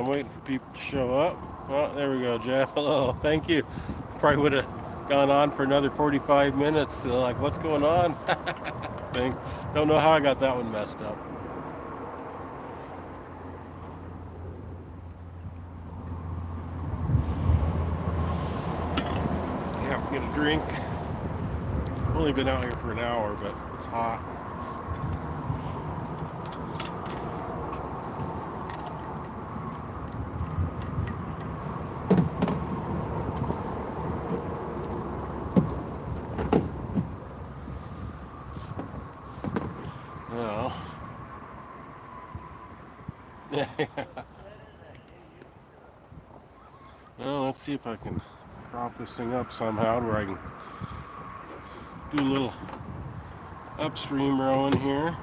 I'm waiting for people to show up. Oh, there we go, Jeff. Hello. Thank you. Probably would have gone on for another 45 minutes. Like, what's going on? Don't know how I got that one messed up. You have to get a drink. I've only been out here for an hour, but it's hot. Well, well, let's see if I can prop this thing up somehow where I can do a little upstream rowing here.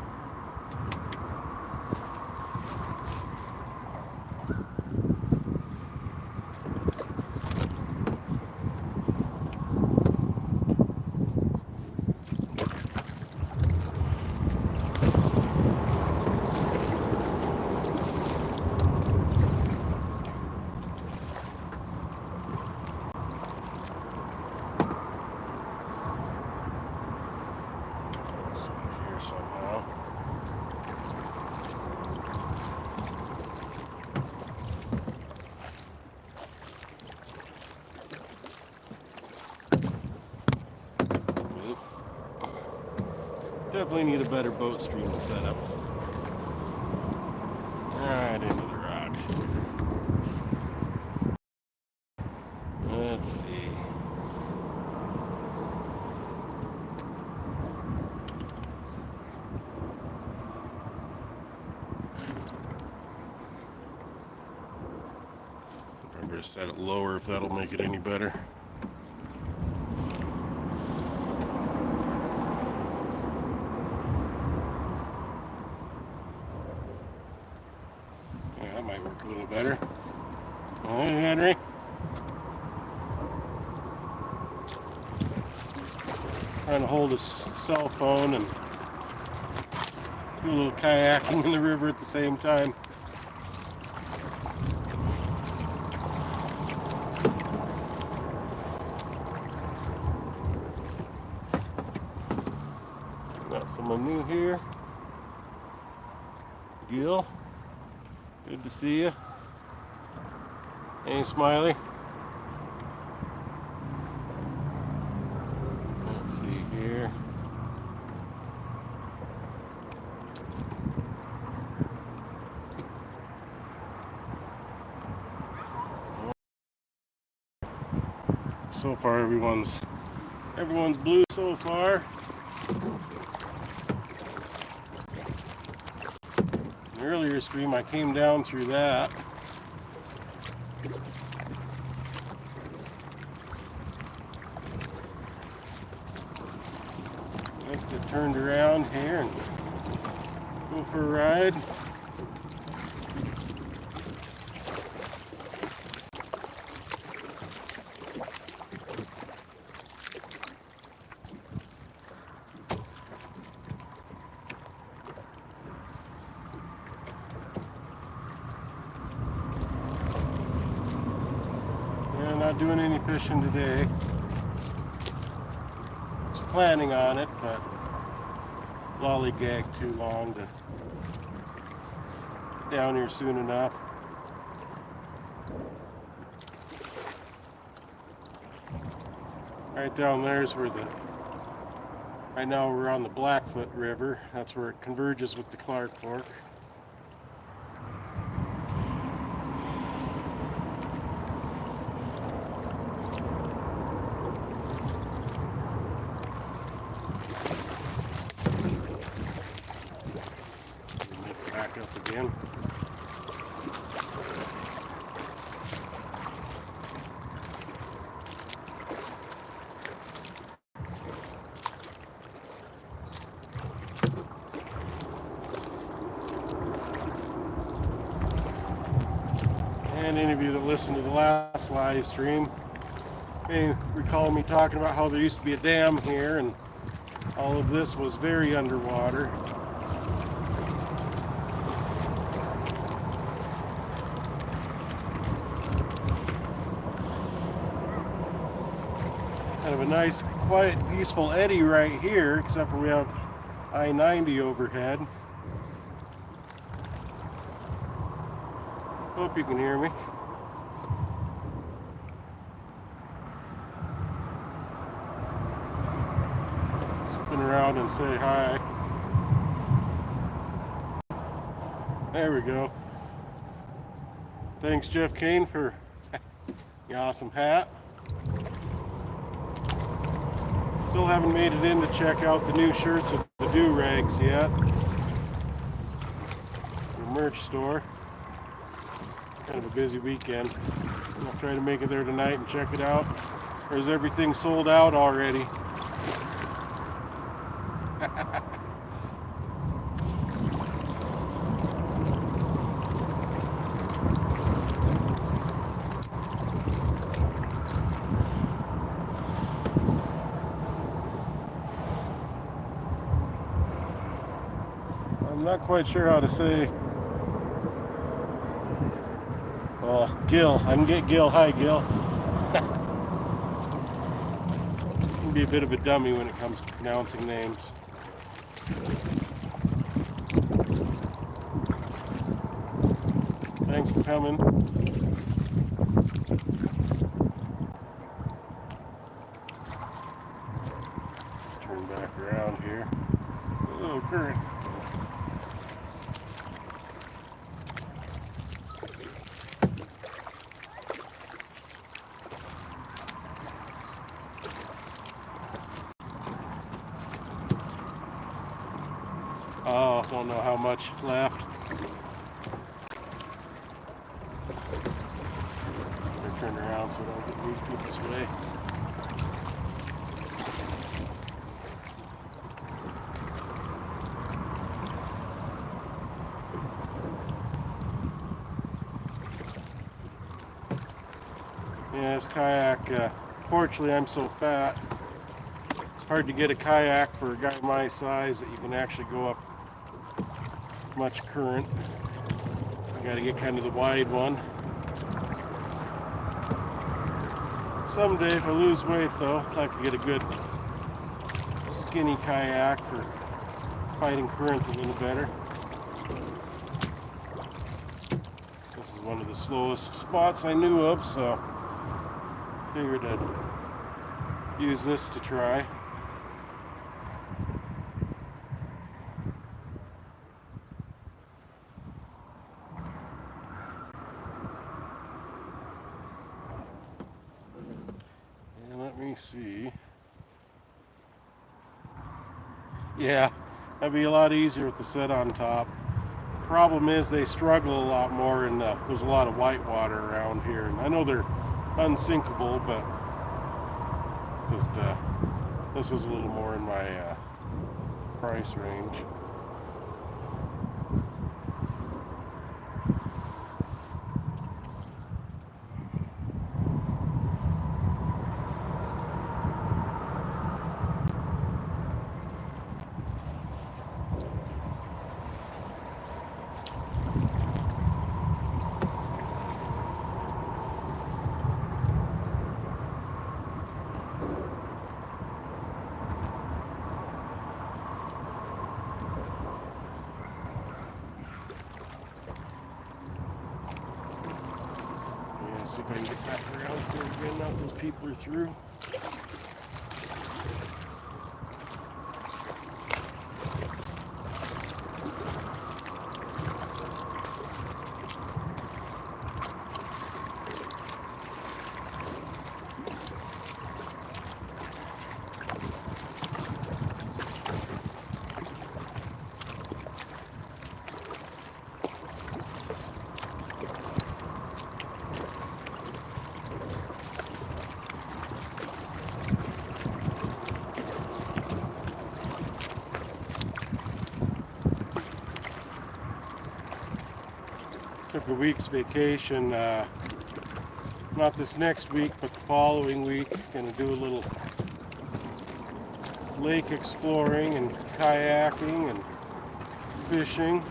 Here somehow. Definitely need a better boat streaming setup. Right into the rocks here. Let's see. I better set it lower if that'll make it any better. Yeah, that might work a little better. Hey, Henry. Trying to hold his cell phone and do a little kayaking in the river at the same time. Got someone new here. Gil, good to see you. Hey, Smiley. Let's see here. So far, everyone's blue so far. An earlier stream, I came down through that. Let's get turned around here and go for a ride. Yeah, not doing any fishing today. Was planning on it, but lollygagged too long to get down here soon enough. Right down there is where right now we're on the Blackfoot River. That's where it converges with the Clark Fork. Back up again. And any of you that listened to the last live stream may recall me talking about how there used to be a dam here and all of this was very underwater. nice, quiet, peaceful eddy right here, except for we have I-90 overhead. Hope you can hear me. Spin around and say hi. There we go. Thanks, Jeff Kane, for the awesome hat. Still haven't made it in to check out the new shirts with the do-rags yet. The merch store. Kind of a busy weekend. I'll try to make it there tonight and check it out. Or is everything sold out already? I'm not quite sure how to say. Well, Gil. I can get Gil. Hi, Gil. I can be a bit of a dummy when it comes to pronouncing names. Thanks for coming. Turn back around here. A little current. Oh, don't know how much left. They're turned around so don't get these people's way. Yeah, this kayak, fortunately I'm so fat, it's hard to get a kayak for a guy my size that you can actually go up much current. You gotta get kind of the wide one. Someday if I lose weight though, I'd like to get a good skinny kayak for fighting current a little better. This is one of the slowest spots I knew of, so figured I'd use this to try. And let me see. Yeah, that'd be a lot easier with the set on top. Problem is they struggle a lot more, and there's a lot of white water around here. And I know they're unsinkable, but just this was a little more in my price range. See if I can get back around here again now those people are through. Took a week's vacation, not this next week, but the following week. Gonna do a little lake exploring and kayaking and fishing.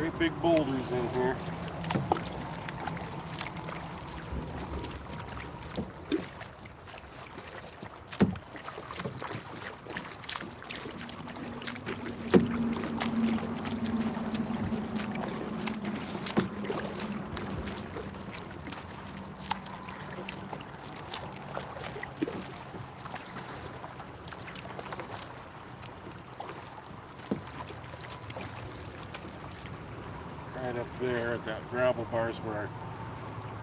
Great big boulders in here. Right up there at that gravel bar is where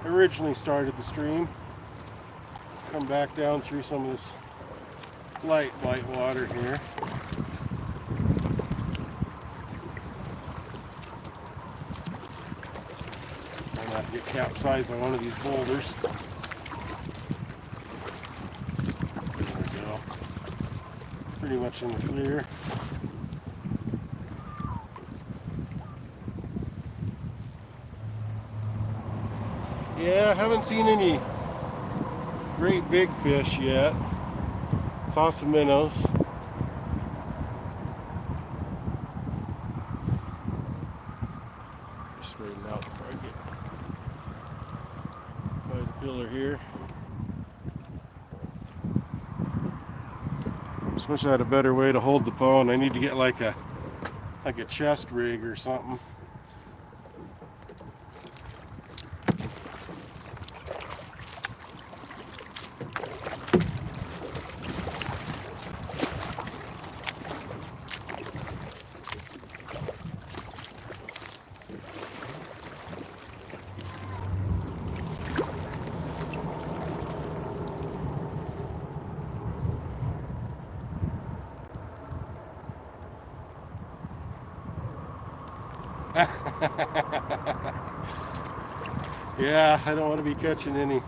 I originally started the stream. Come back down through some of this light water here. Try not to get capsized by one of these boulders. There we go. Pretty much in the clear. Yeah, I haven't seen any great big fish yet. Saw some minnows. Straighten out before I get by the pillar here. Just wish I had a better way to hold the phone. I need to get like a chest rig or something. Yeah, I don't want to be catching any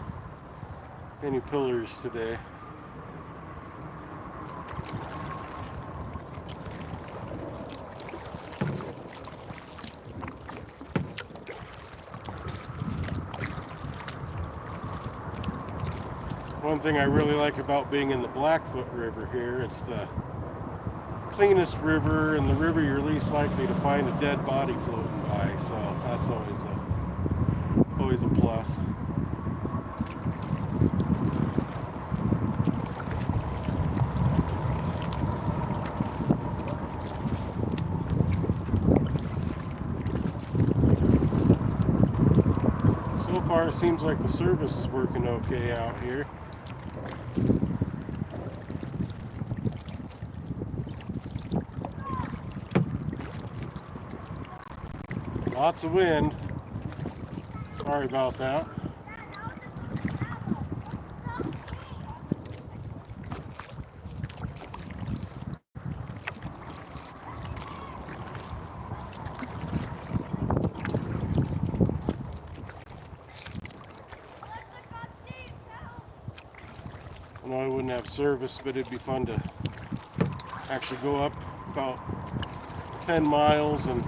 pillars today. One thing I really like about being in the Blackfoot River here, it's the cleanest river and the river you're least likely to find a dead body floating by, so that's always a plus. So far it seems like the service is working okay out here. Lots of wind. Sorry about that. I know I wouldn't have service, but it'd be fun to actually go up about 10 miles and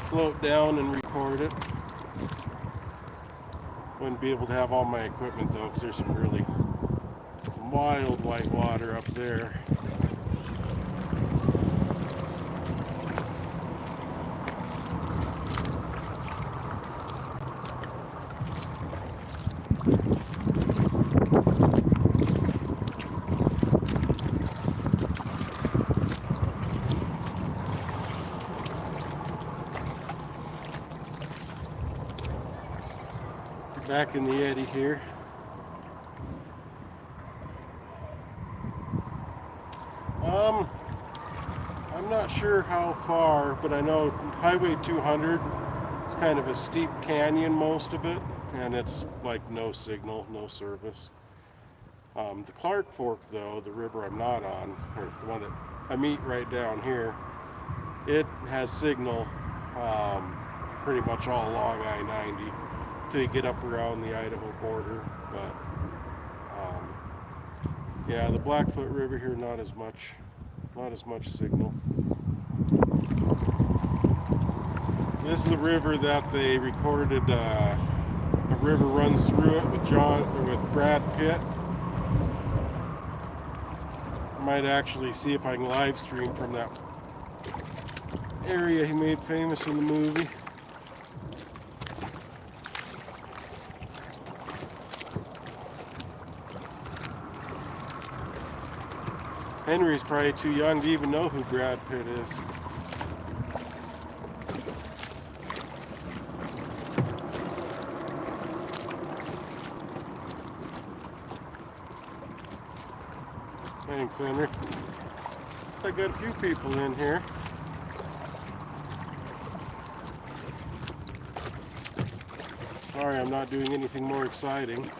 float down and record it. Wouldn't be able to have all my equipment though, because there's some wild white water up there. Back in the eddy here. I'm not sure how far, but I know Highway 200 is kind of a steep canyon, most of it, and it's like no signal, no service. The Clark Fork, though, the river I'm not on, or the one that I meet right down here, it has signal pretty much all along I-90 till you get up around the Idaho border. But yeah, the Blackfoot River here, not as much signal. This is the river that they recorded. A river runs through it with Brad Pitt. I might actually see if I can live stream from that area he made famous in the movie. Henry's probably too young to even know who Brad Pitt is. Thanks, Henry. Looks like I got a few people in here. Sorry, I'm not doing anything more exciting.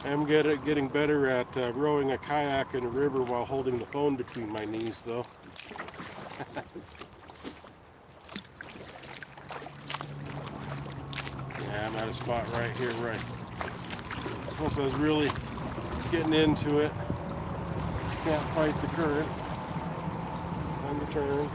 I'm getting better at rowing a kayak in a river while holding the phone between my knees, though. Yeah, I'm at a spot right here, right. Once I was really getting into it, can't fight the current. Time to turn.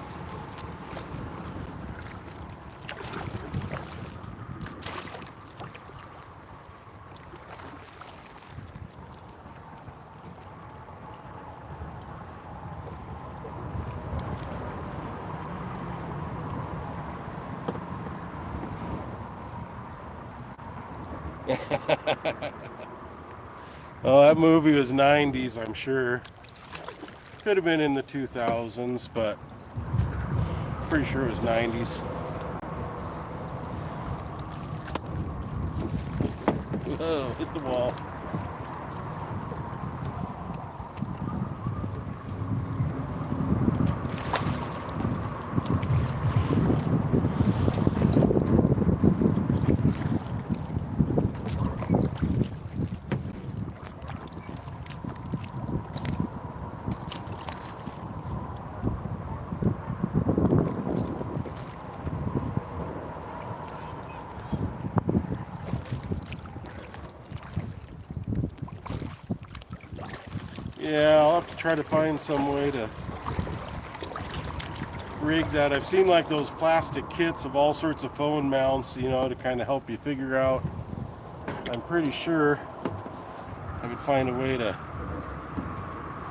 Oh, that movie was 90s, I'm sure. Could have been in the 2000s, but pretty sure it was 90s. Whoa, hit the wall. Yeah, I'll have to try to find some way to rig that. I've seen like those plastic kits of all sorts of phone mounts, you know, to kind of help you figure out. I'm pretty sure I could find a way to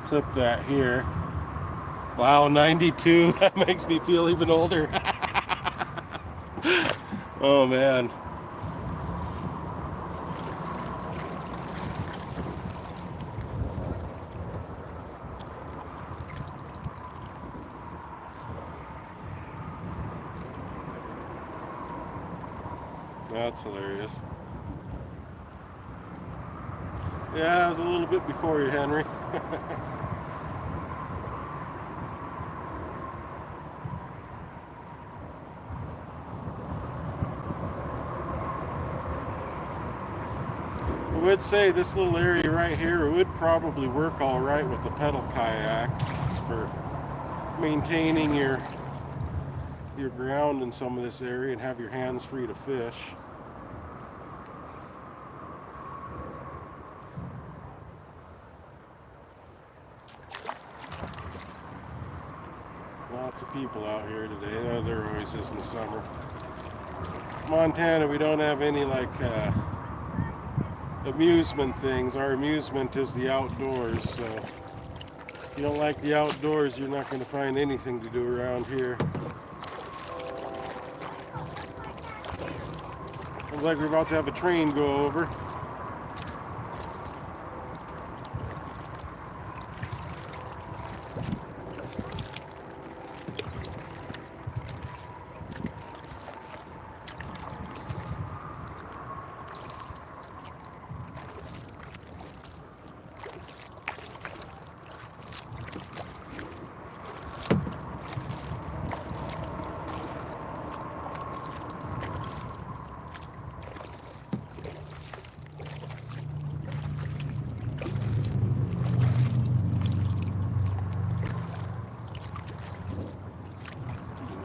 clip that here. Wow, 92. That makes me feel even older. Oh, man. That's hilarious. Yeah, I was a little bit before you, Henry. I would say this little area right here would probably work all right with the pedal kayak for maintaining your ground in some of this area and have your hands free to fish. Lots of people out here today. There always is in the summer. Montana, we don't have any like amusement things. Our amusement is the outdoors. So if you don't like the outdoors, you're not going to find anything to do around here. Looks like we're about to have a train go over.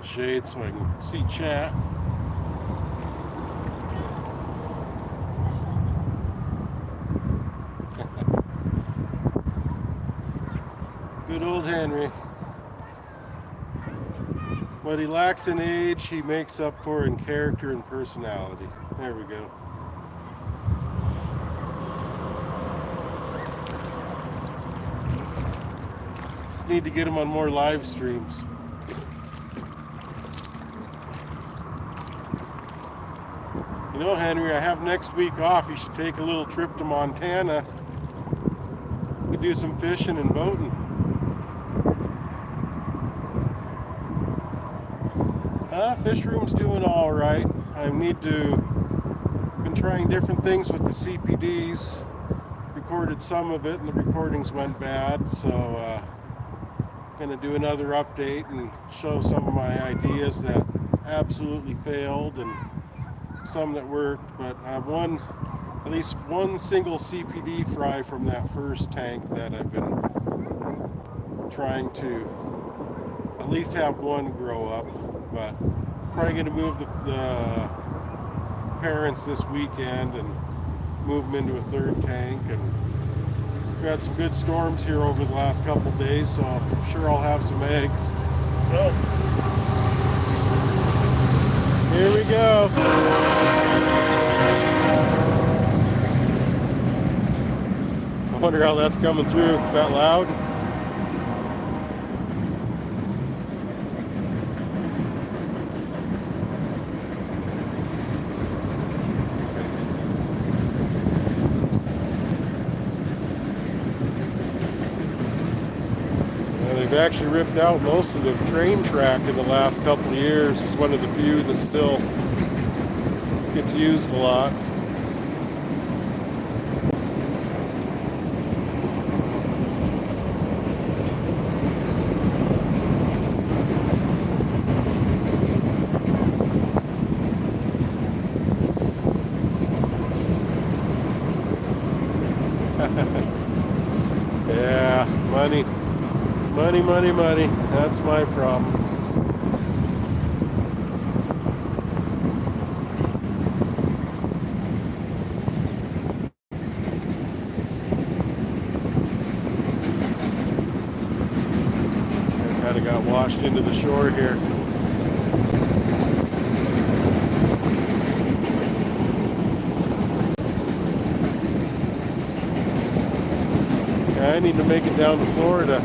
Shade so I can see chat. Good old Henry. What he lacks in age, he makes up for in character and personality. There we go. Need to get them on more live streams. You know, Henry, I have next week off. You should take a little trip to Montana. We could do some fishing and boating. Fish room's doing all right. I been trying different things with the CPDs. Recorded some of it, and the recordings went bad. So, gonna do another update and show some of my ideas that absolutely failed and some that worked. But I've at least one single CPD fry from that first tank that I've been trying to at least have one grow up. But probably going to move the parents this weekend and move them into a third tank. And we had some good storms here over the last couple days, so I'm sure I'll have some eggs. So, here we go. I wonder how that's coming through. Is that loud? They've actually ripped out most of the train track in the last couple of years. It's one of the few that still gets used a lot. Yeah, money. Money, money, money. That's my problem. I kind of got washed into the shore here. Yeah, I need to make it down to Florida.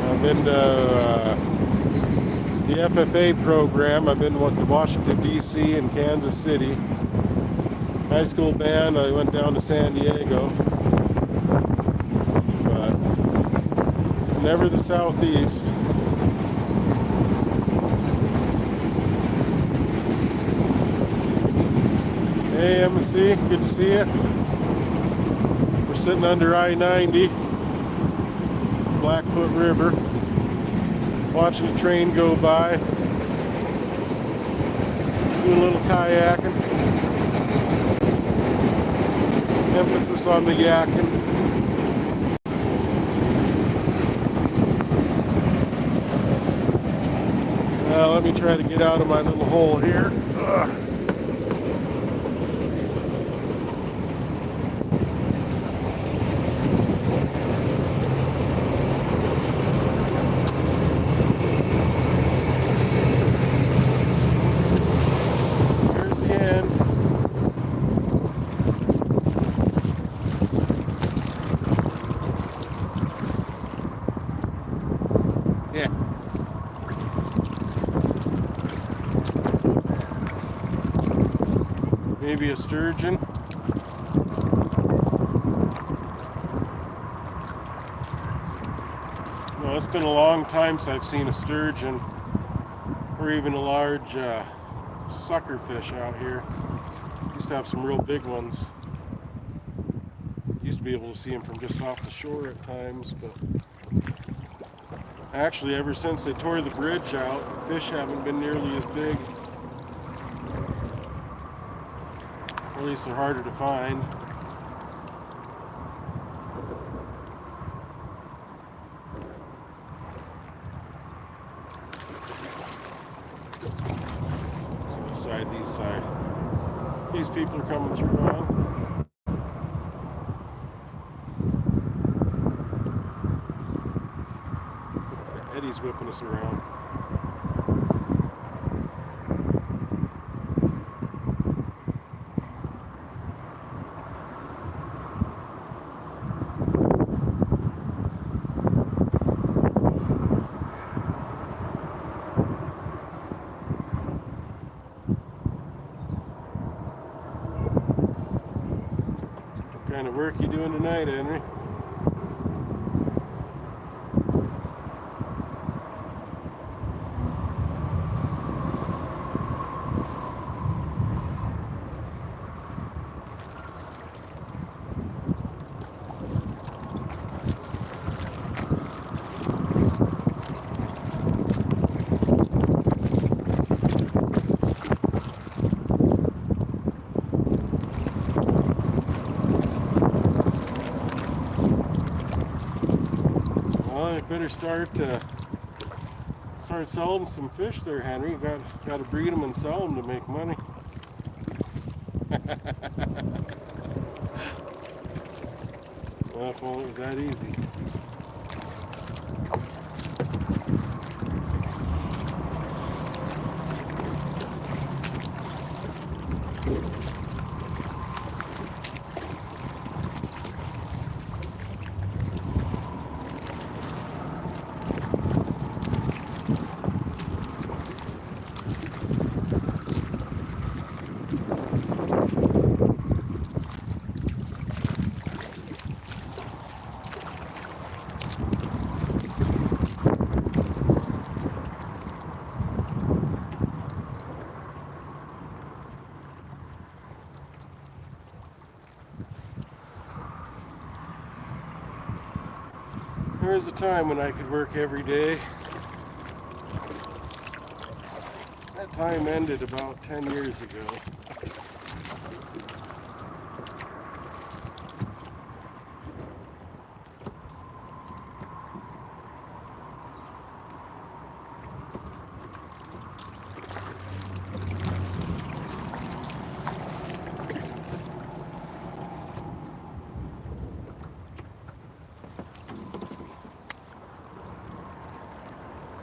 I've been to the FFA program. I've been to Washington, D.C. and Kansas City. High school band, I went down to San Diego. But never the Southeast. Hey, MSC, good to see you. We're sitting under I-90. Blackfoot River, watching the train go by, doing a little kayaking, emphasis on the yakking. Let me try to get out of my little hole here. Ugh. Yeah. Maybe a sturgeon. Well, it's been a long time since I've seen a sturgeon or even a large sucker fish out here. Used to have some real big ones. Used to be able to see them from just off the shore at times, but actually, ever since they tore the bridge out, fish haven't been nearly as big. Or at least they're harder to find. So what side, these people are coming through on. Eddie's whipping us around. kind of work you doing tonight, Henry? Well, I better start selling some fish there, Henry. You got to breed them and sell them to make money. Well, if only it was that easy. There was a time when I could work every day. That time ended about 10 years ago.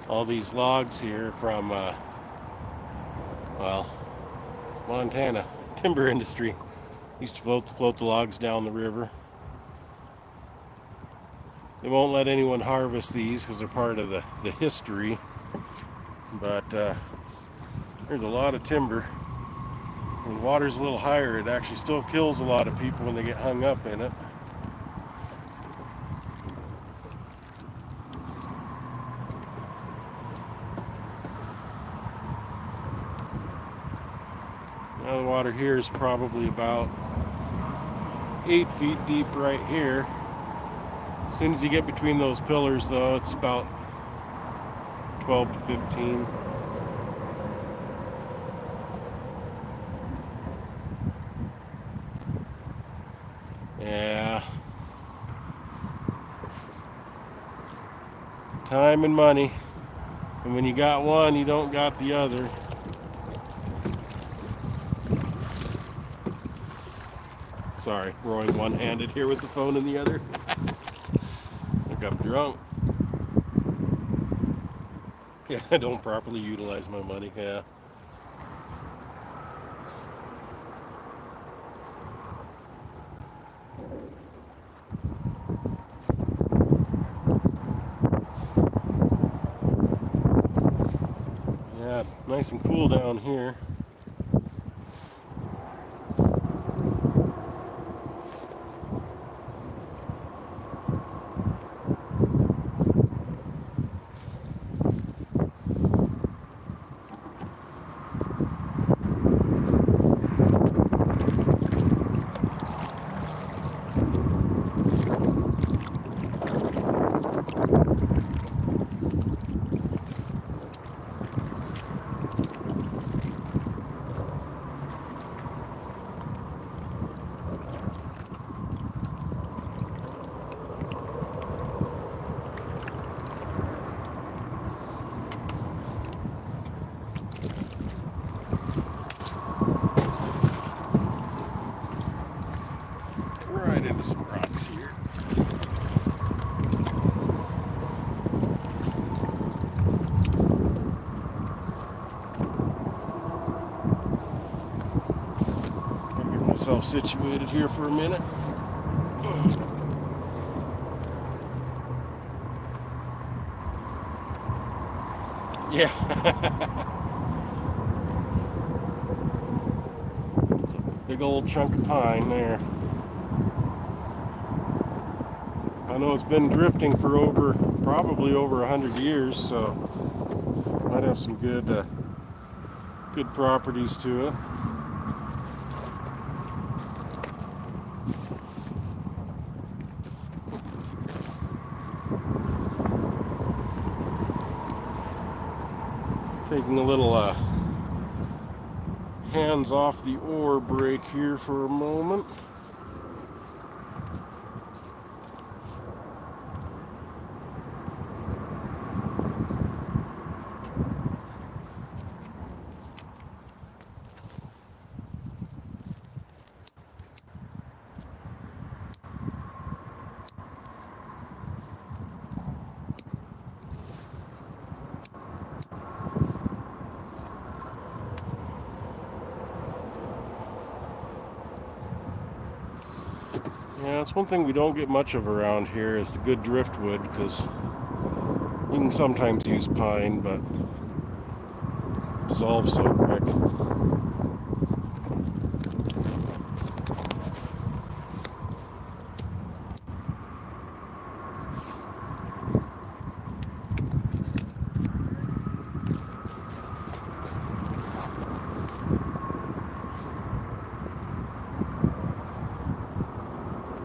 All these logs here from, well, Montana timber industry. Used to float the logs down the river. They won't let anyone harvest these because they're part of the history. But there's a lot of timber. When the water's a little higher, it actually still kills a lot of people when they get hung up in it. Now the water here is probably about 8 feet deep right here. As soon as you get between those pillars, though, it's about 12 to 15. Yeah. Time and money. And when you got one, you don't got the other. Sorry, rowing one-handed here with the phone in the other. I think I'm drunk. Yeah, I don't properly utilize my money, yeah. Yeah, nice and cool down here. Right into some rocks here. I'll get myself situated here for a minute. Yeah. It's a big old chunk of pine there. know it's been drifting for probably over 100 years, so might have some good properties to it. Taking a little hands off the oar break here for a moment. Yeah, that's one thing we don't get much of around here is the good driftwood, because you can sometimes use pine, but it dissolves so quick.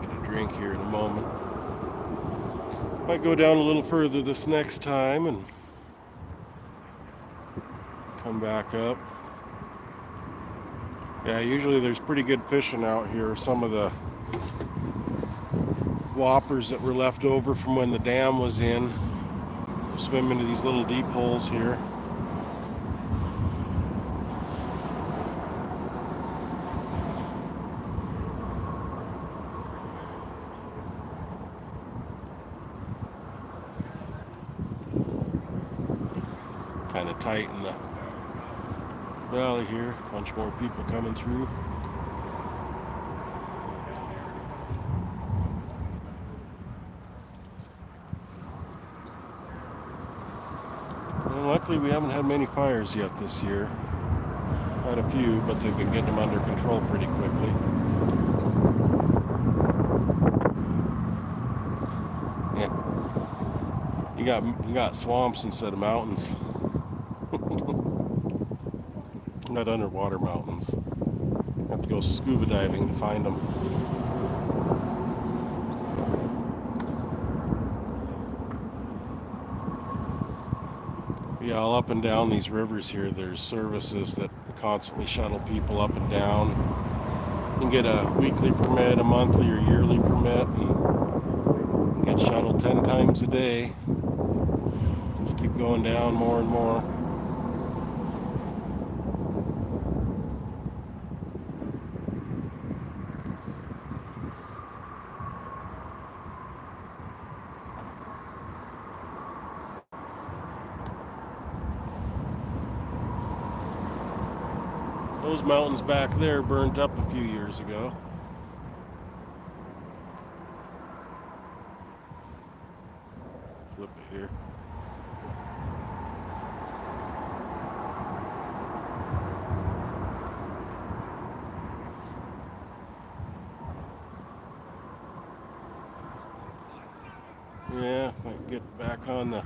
Get a drink here in a moment. Might go down a little further this next time and come back up. Yeah, usually there's pretty good fishing out here. Some of the whoppers that were left over from when the dam was in swim into these little deep holes here. Kind of tight in the valley here. A bunch more people coming through. And luckily we haven't had many fires yet this year. Had a few, but they've been getting them under control pretty quickly. Yeah. You got swamps instead of mountains. Not underwater mountains. You have to go scuba diving to find them. Yeah, all up and down these rivers here, there's services that constantly shuttle people up and down. You can get a weekly permit, a monthly or yearly permit, and get shuttled 10 times a day. Just keep going down more and more. Those mountains back there burned up a few years ago. Flip it here. Yeah, might get back on the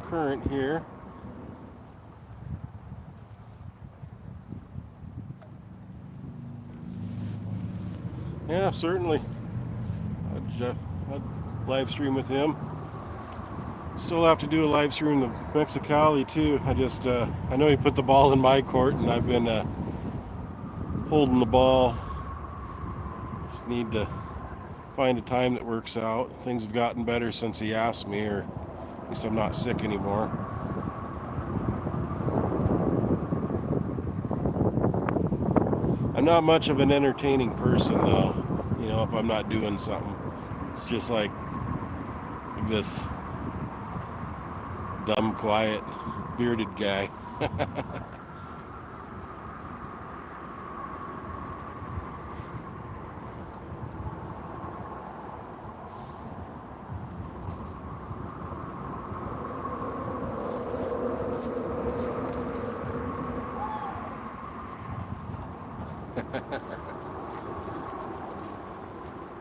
current here. Yeah, certainly. I'd live stream with him. Still have to do a live stream of Mexicali too. I know he put the ball in my court, and I've been holding the ball. Just need to find a time that works out. Things have gotten better since he asked me, or at least I'm not sick anymore. I'm not much of an entertaining person, though. You know, if I'm not doing something, it's just like this dumb, quiet, bearded guy.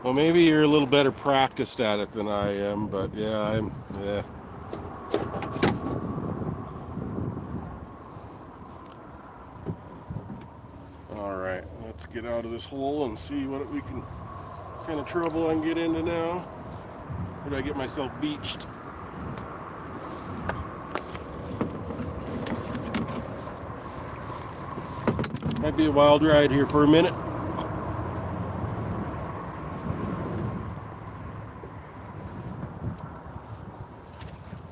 Well, maybe you're a little better practiced at it than I am, but yeah, yeah. All right, let's get out of this hole and see what kind of trouble I can get into now. Or did I get myself beached? Might be a wild ride here for a minute.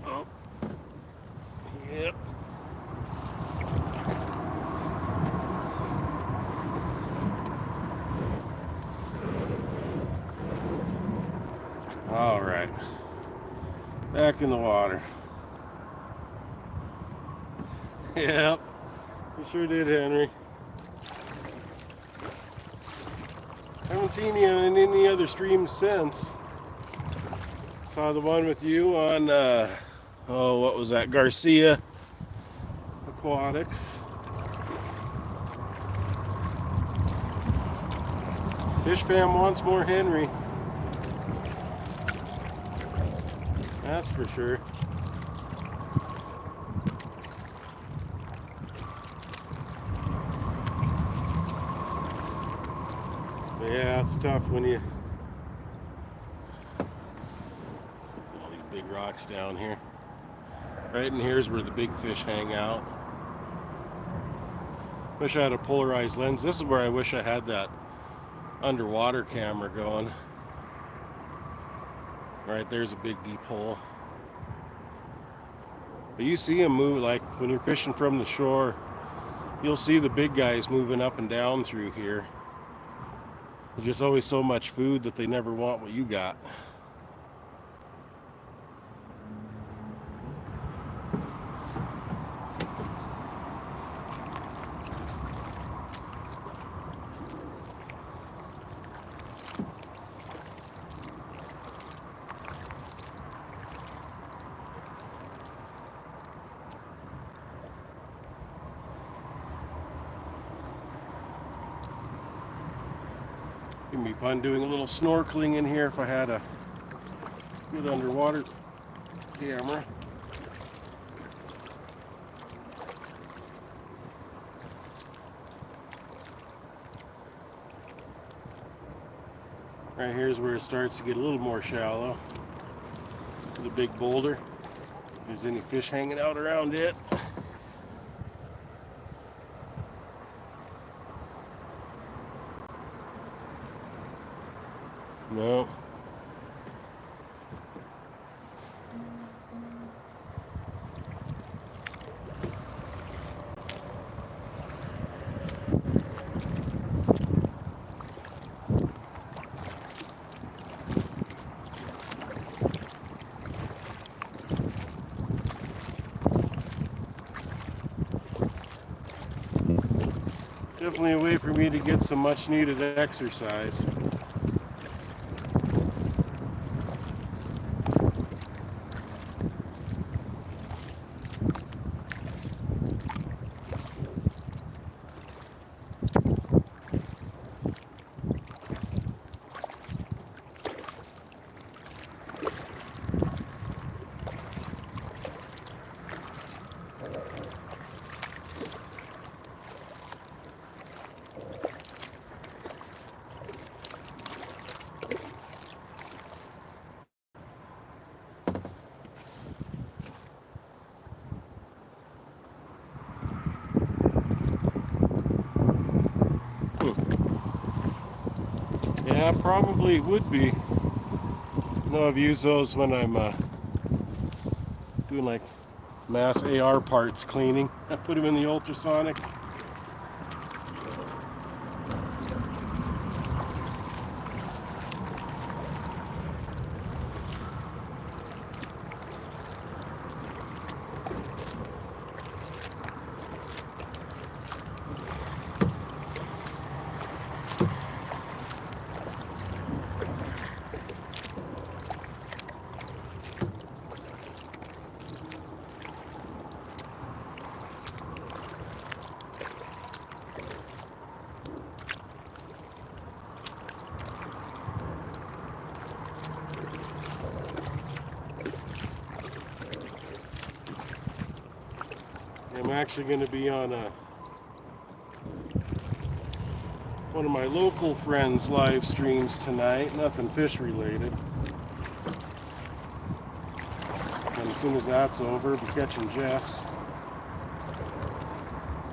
Oh, yep. All right, back in the water. Yep, you sure did, Henry. Haven't seen you in any other streams since. Saw the one with you on, what was that, Garcia Aquatics. Fish fam wants more Henry. That's for sure. But yeah, it's tough when you... All these big rocks down here. Right in here's where the big fish hang out. Wish I had a polarized lens. This is where I wish I had that underwater camera going. Right there's a big deep hole. But you see them move, like when you're fishing from the shore, you'll see the big guys moving up and down through here. There's just always so much food that they never want what you got. It'd be fun doing a little snorkeling in here if I had a good underwater camera. Right here's where it starts to get a little more shallow. The big boulder. If there's any fish hanging out around it. No. Definitely a way for me to get some much needed exercise. Yeah, probably would be. I've used those when I'm doing like mass AR parts cleaning. I put them in the ultrasonic. actually going to be on one of my local friends' live streams tonight. Nothing fish related. And as soon as that's over, we'll be catching Jeff's.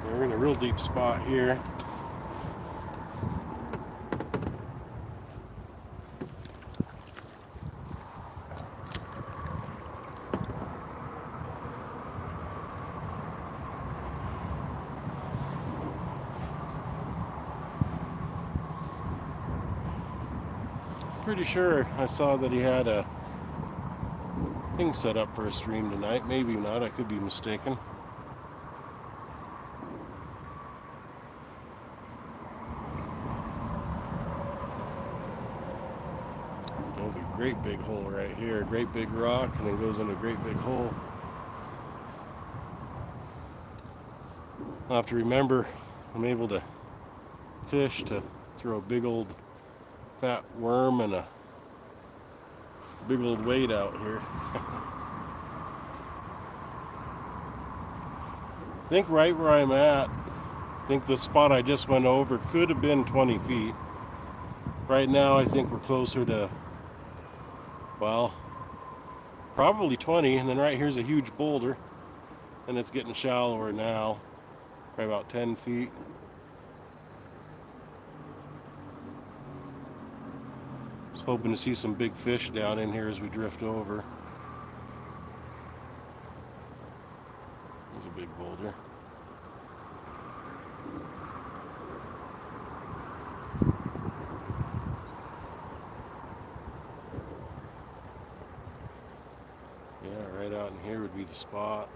We're in a real deep spot here. Pretty sure I saw that he had a thing set up for a stream tonight. Maybe not, I could be mistaken. There's a great big hole right here, a great big rock, and then goes into a great big hole. I'll have to remember I'm able to fish to throw a big old fat worm and a big old weight out here. I think right where I'm at, I think the spot I just went over could have been 20 feet. Right now I think we're closer to, well, probably 20, and then right here's a huge boulder, and it's getting shallower now, probably about 10 feet. Just hoping to see some big fish down in here as we drift over. There's a big boulder. Yeah, right out in here would be the spot.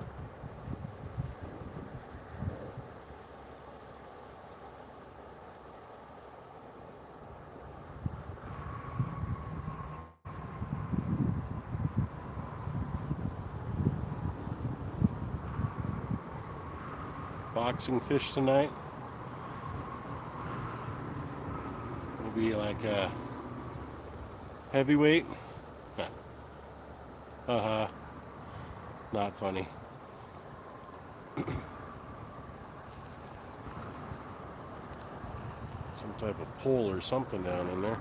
Boxing fish tonight. It'll be like a heavyweight. Not funny. Some type of pole or something down in there.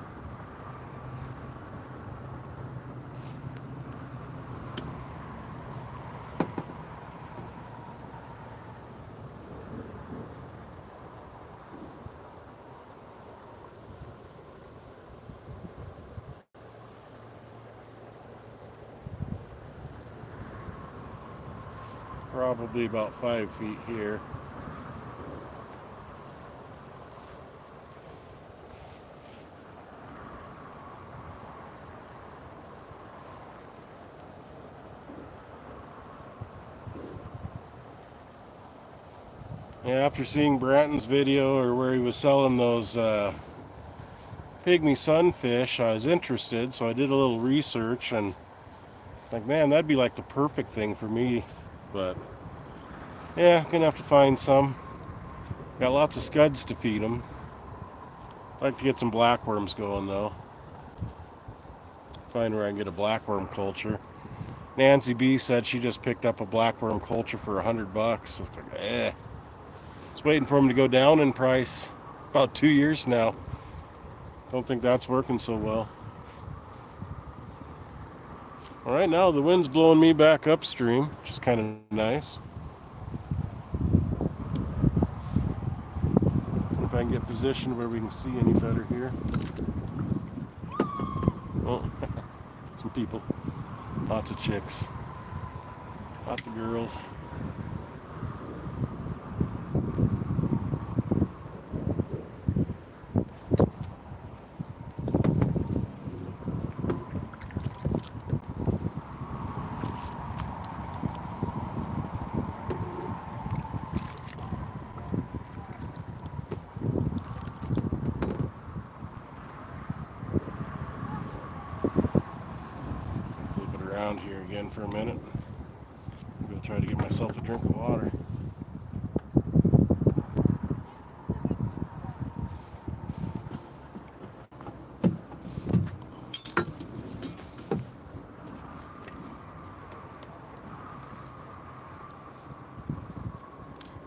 Probably about 5 feet here. Yeah, after seeing Bratton's video or where he was selling those pygmy sunfish, I was interested, so I did a little research and like, man, that'd be like the perfect thing for me. But yeah, gonna have to find some. Got lots of scuds to feed them. I'd like to get some blackworms going though. Find where I can get a blackworm culture. Nancy B said she just picked up a blackworm culture for $100. It's like, Just waiting for them to go down in price. About 2 years now. Don't think that's working so well. All right, now the wind's blowing me back upstream, which is kind of nice. If I can get positioned where we can see any better here. Oh, some people. Lots of chicks. Lots of girls. Flip it around here again for a minute. I'm going to try to get myself a drink of water.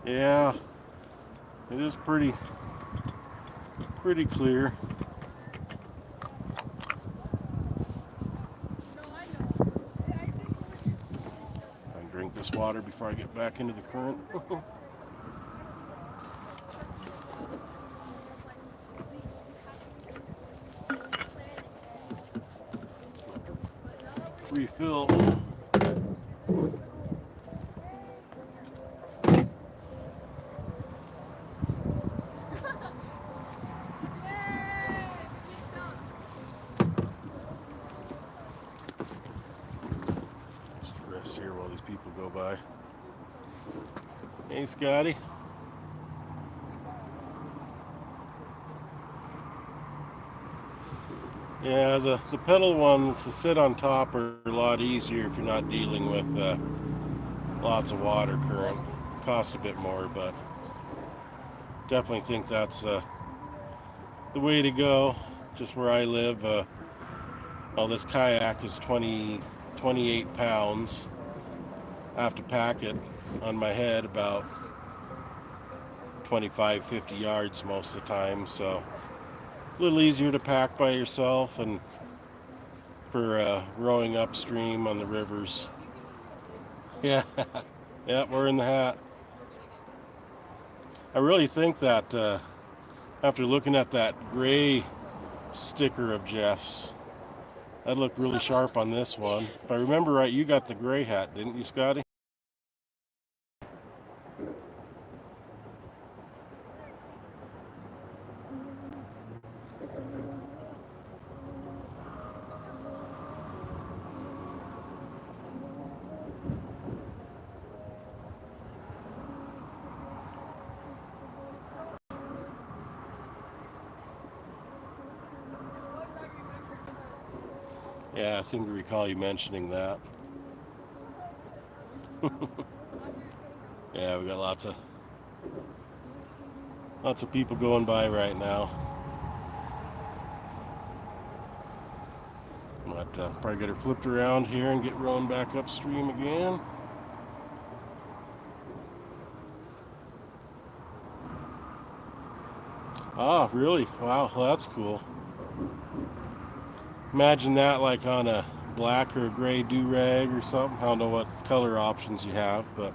Yeah, it is pretty clear. I drink this water before I get back into the current. Refill. Just rest here while these people go by. Hey, Scotty. Yeah, the pedal ones to sit on top are a lot easier if you're not dealing with lots of water current. Cost a bit more, but definitely think that's the way to go. Just where I live, well, this kayak is 28 pounds. I have to pack it on my head about 25, 50 yards most of the time, so a little easier to pack by yourself and for rowing upstream on the rivers. Yeah, yeah, we're in the hat. I really think that after looking at that gray sticker of Jeff's, that looked really sharp on this one. If I remember right, you got the gray hat, didn't you, Scotty? Yeah, I seem to recall you mentioning that. Yeah, we got lots of people going by right now. But probably get her flipped around here and get rowing back upstream again. Ah, really? Wow, well, that's cool. Imagine that like on a black or a gray do-rag or something. I don't know what color options you have, but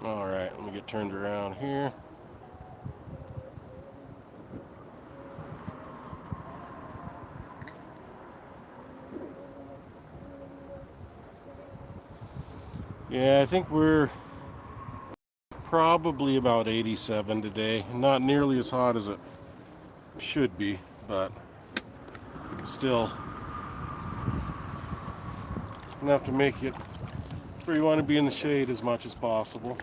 all right, let me get turned around here. Yeah, I think we're probably about 87 today. Not nearly as hot as it should be, but still enough to make it where you want to be in the shade as much as possible.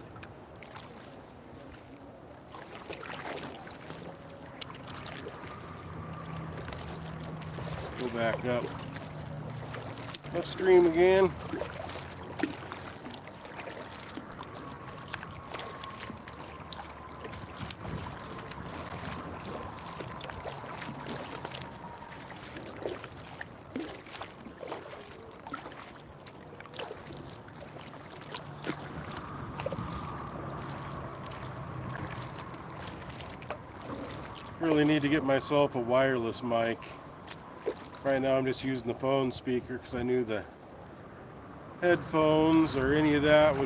Go back upstream again. Really need to get myself a wireless mic. Right now I'm just using the phone speaker because I knew the headphones or any of that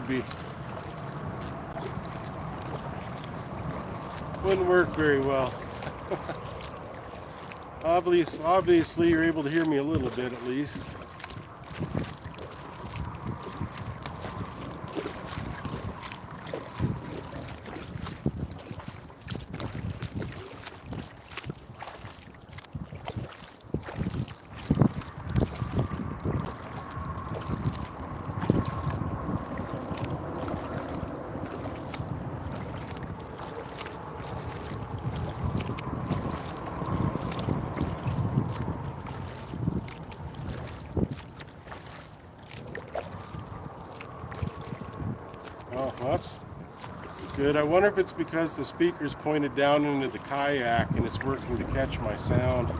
wouldn't work very well. Obviously you're able to hear me a little bit at least. Oh, that's good. I wonder if it's because the speaker's pointed down into the kayak and it's working to catch my sound.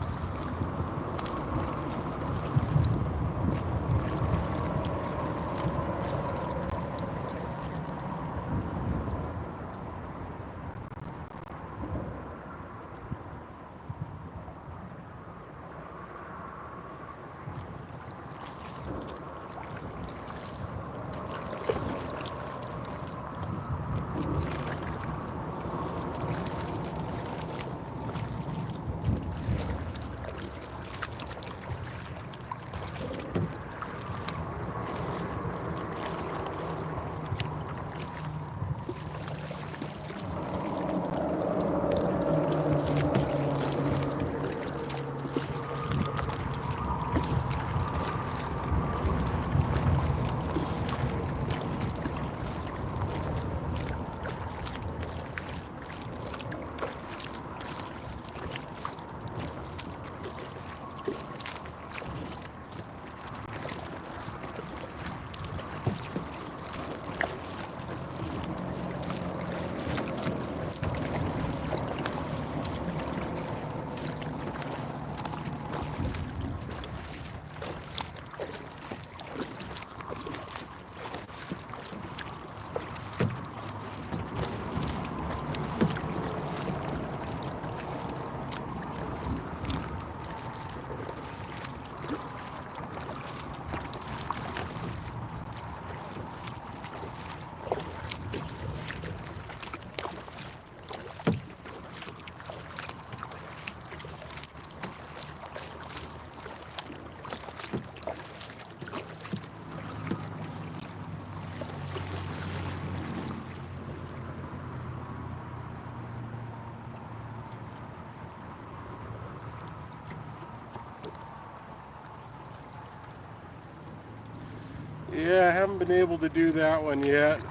Yeah, I haven't been able to do that one yet.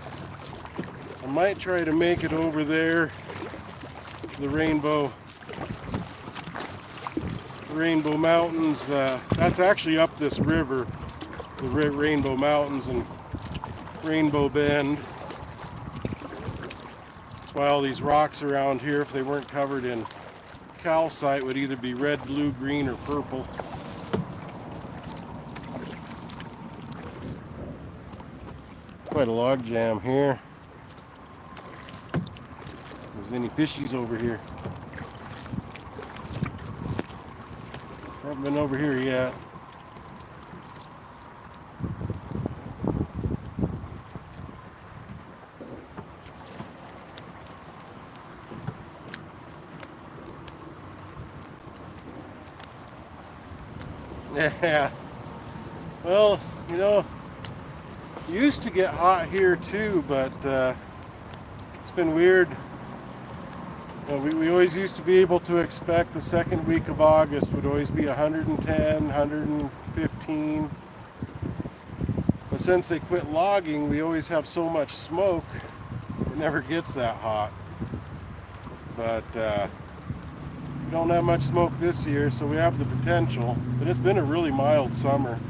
I might try to make it over there, the Rainbow Mountains. That's actually up this river, the Rainbow Mountains and Rainbow Bend. That's why all these rocks around here, if they weren't covered in calcite, would either be red, blue, green, or purple. Quite a log jam here. If there's any fishies over here. Haven't been over here yet. Yeah. Well, you know, used to get hot here too, but it's been weird. You know, we always used to be able to expect the second week of August would always be 110, 115. But since they quit logging, we always have so much smoke, it never gets that hot. But we don't have much smoke this year, so we have the potential. But it's been a really mild summer.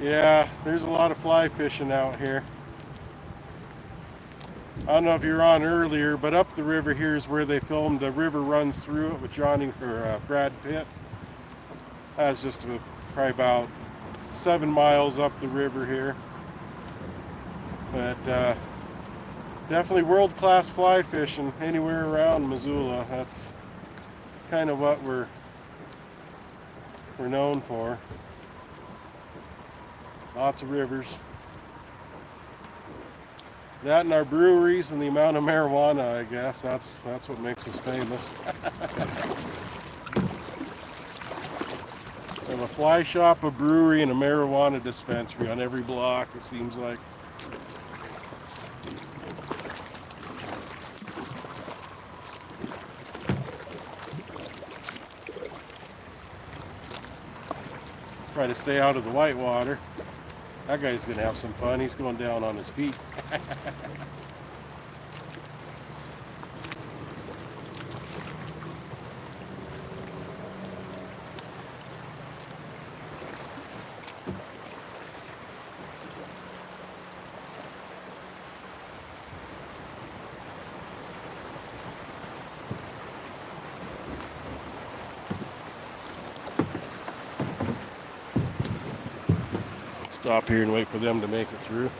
Yeah, there's a lot of fly fishing out here. I don't know if you were on earlier, but up the river here is where they filmed The River Runs Through It with Brad Pitt. That's just probably about 7 miles up the river here. But definitely world-class fly fishing anywhere around Missoula. That's kind of what we're known for. Lots of rivers. That and our breweries and the amount of marijuana, I guess. That's what makes us famous. We have a fly shop, a brewery, and a marijuana dispensary on every block, it seems like. Try to stay out of the whitewater. That guy's gonna have some fun. He's going down on his feet. Stop here and wait for them to make it through.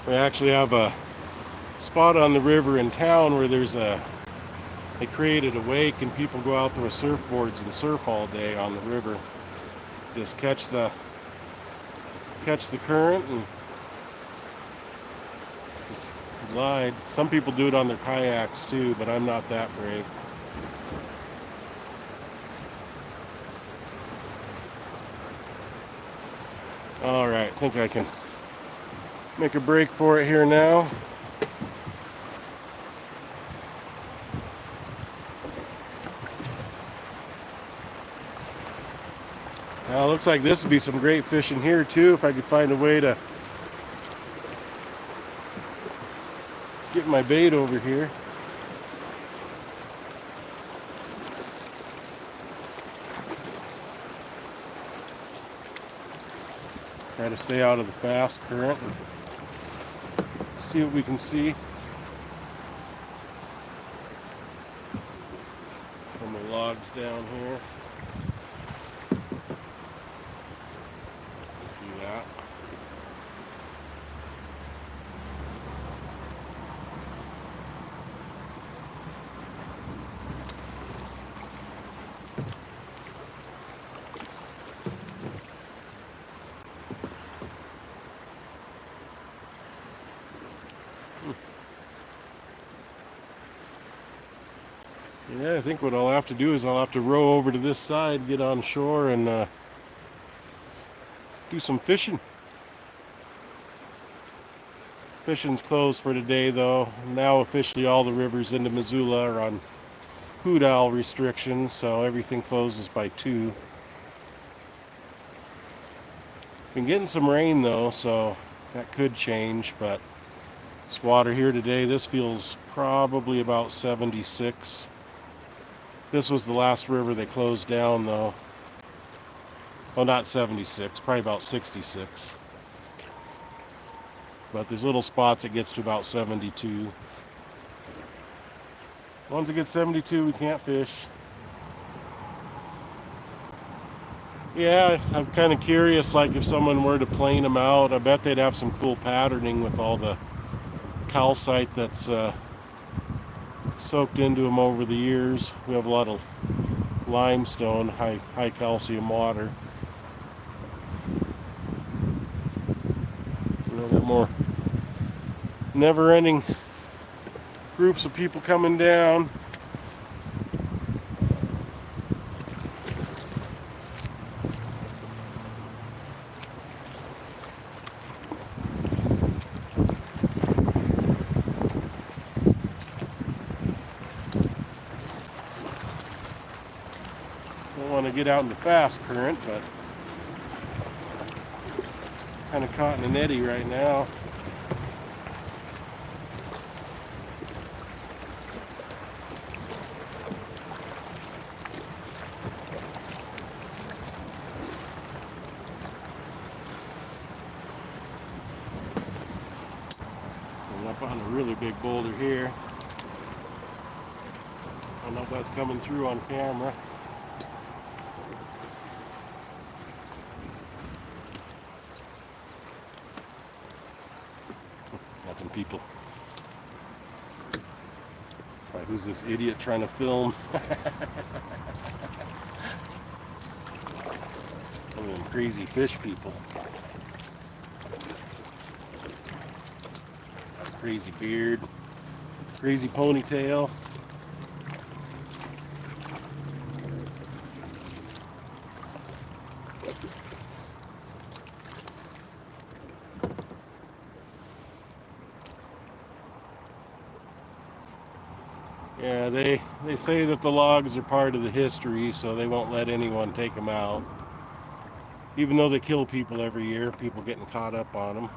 We actually have a spot on the river in town where they created a wake and people go out there with surfboards and surf all day on the river. Just catch the current and just glide. Some people do it on their kayaks too, but I'm not that brave. Alright, I think I can make a break for it here now. Now it looks like this would be some great fishing here too if I could find a way to get my bait over here. Try to stay out of the fast current and see what we can see. Some of the logs down here. You see that? Yeah, I think what I'll have to do is I'll have to row over to this side, get on shore, and do some fishing. Fishing's closed for today, though. Now officially all the rivers into Missoula are on hoot owl restrictions, so everything closes by 2. Been getting some rain, though, so that could change, but this water here today, this feels probably about 76. This was the last river they closed down, though. Well, not 76, probably about 66. But there's little spots it gets to about 72. Once it gets 72, we can't fish. Yeah, I'm kind of curious, like if someone were to plane them out, I bet they'd have some cool patterning with all the calcite that's soaked into them over the years. We have a lot of limestone, high calcium water. A little bit more never-ending groups of people coming down. Don't want to get out in the fast current, but kind of caught in an eddy right now. I'm up on a really big boulder here. I don't know if that's coming through on camera. Got some people. All right, who's this idiot trying to film? One of them crazy fish people. Got a crazy beard, crazy ponytail. Yeah, they say that the logs are part of the history, so they won't let anyone take them out. Even though they kill people every year, people getting caught up on them.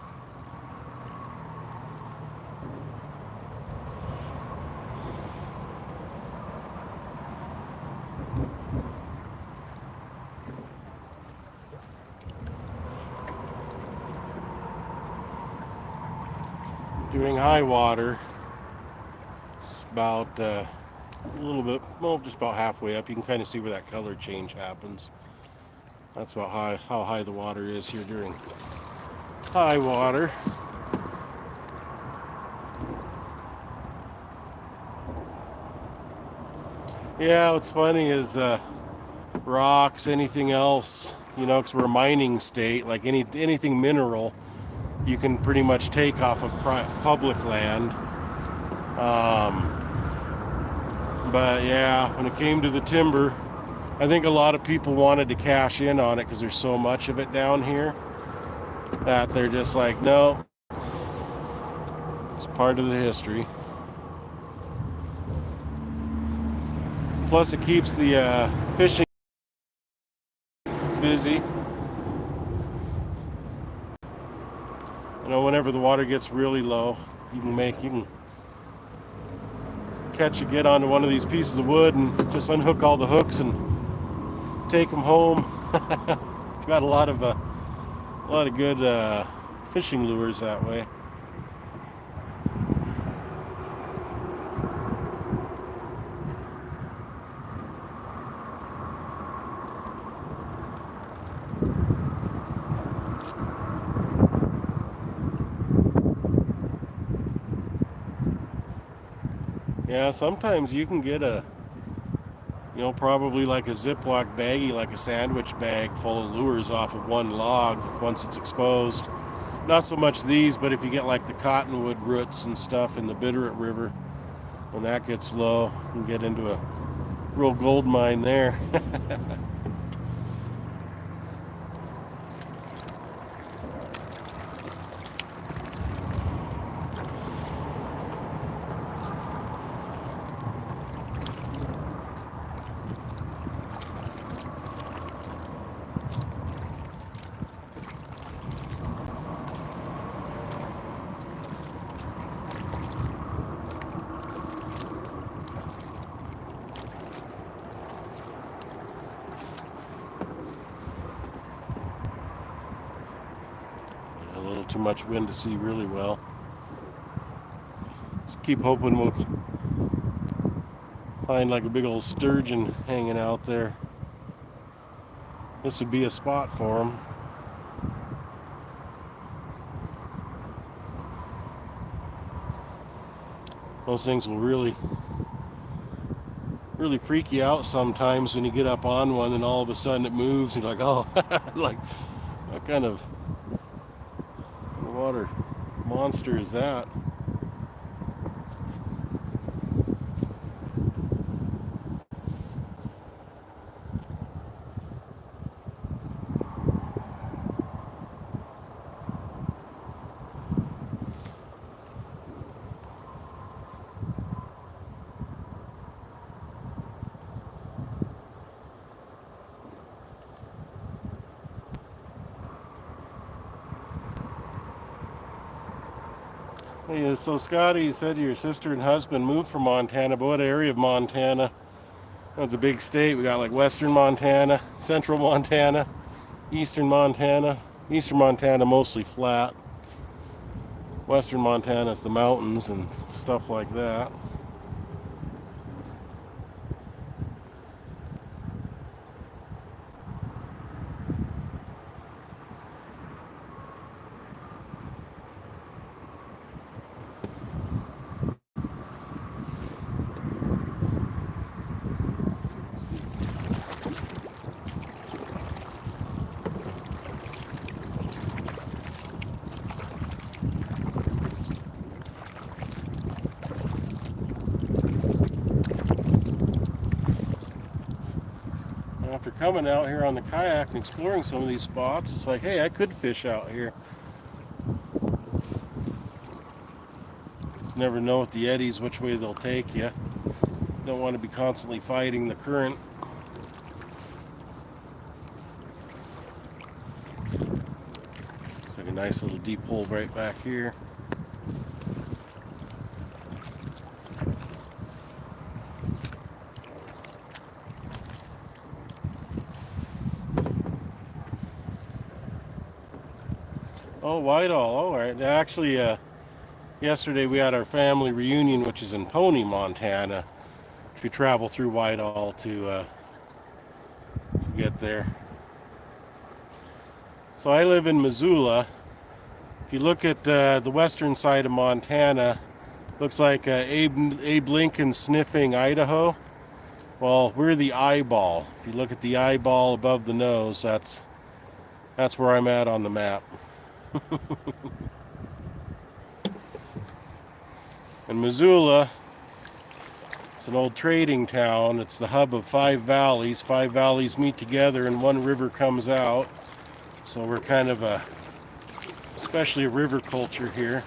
During high water, it's about a little bit, well, just about halfway up. You can kind of see where that color change happens. That's about how high the water is here during high water. Yeah, what's funny is rocks, anything else, because we're a mining state, like anything mineral, you can pretty much take off of public land. But yeah, when it came to the timber, I think a lot of people wanted to cash in on it because there's so much of it down here that they're just like, no, it's part of the history. Plus, it keeps the fishing busy. Whenever the water gets really low, you can get onto one of these pieces of wood and just unhook all the hooks and take them home. We've got a lot of good fishing lures that way. Yeah, sometimes you can get probably like a Ziploc baggie, like a sandwich bag full of lures off of one log once it's exposed. Not so much these, but if you get like the cottonwood roots and stuff in the Bitterroot River, when that gets low, you can get into a real gold mine there. too much wind to see really well. Just keep hoping we'll find like a big old sturgeon hanging out there. This would be a spot for them. Those things will really freak you out sometimes when you get up on one and all of a sudden it moves and you're like, oh, like what kind of water monster is that? Yeah, so Scotty, you said your sister and husband moved from Montana, but what area of Montana? It's a big state. We got like western Montana, central Montana, eastern Montana. Eastern Montana mostly flat. Western Montana is the mountains and stuff like that. After coming out here on the kayak and exploring some of these spots, it's like, hey, I could fish out here. Just never know with the eddies which way they'll take you. Don't want to be constantly fighting the current. It's like a nice little deep hole right back here. Oh, Whitehall. All right. Actually, yesterday we had our family reunion, which is in Pony, Montana. We travel through Whitehall to get there. So I live in Missoula. If you look at the western side of Montana, looks like Abe Lincoln sniffing Idaho. Well, we're the eyeball. If you look at the eyeball above the nose, that's where I'm at on the map. And Missoula, it's an old trading town. It's the hub of 5 valleys. 5 valleys meet together and one river comes out. So we're kind of especially a river culture here.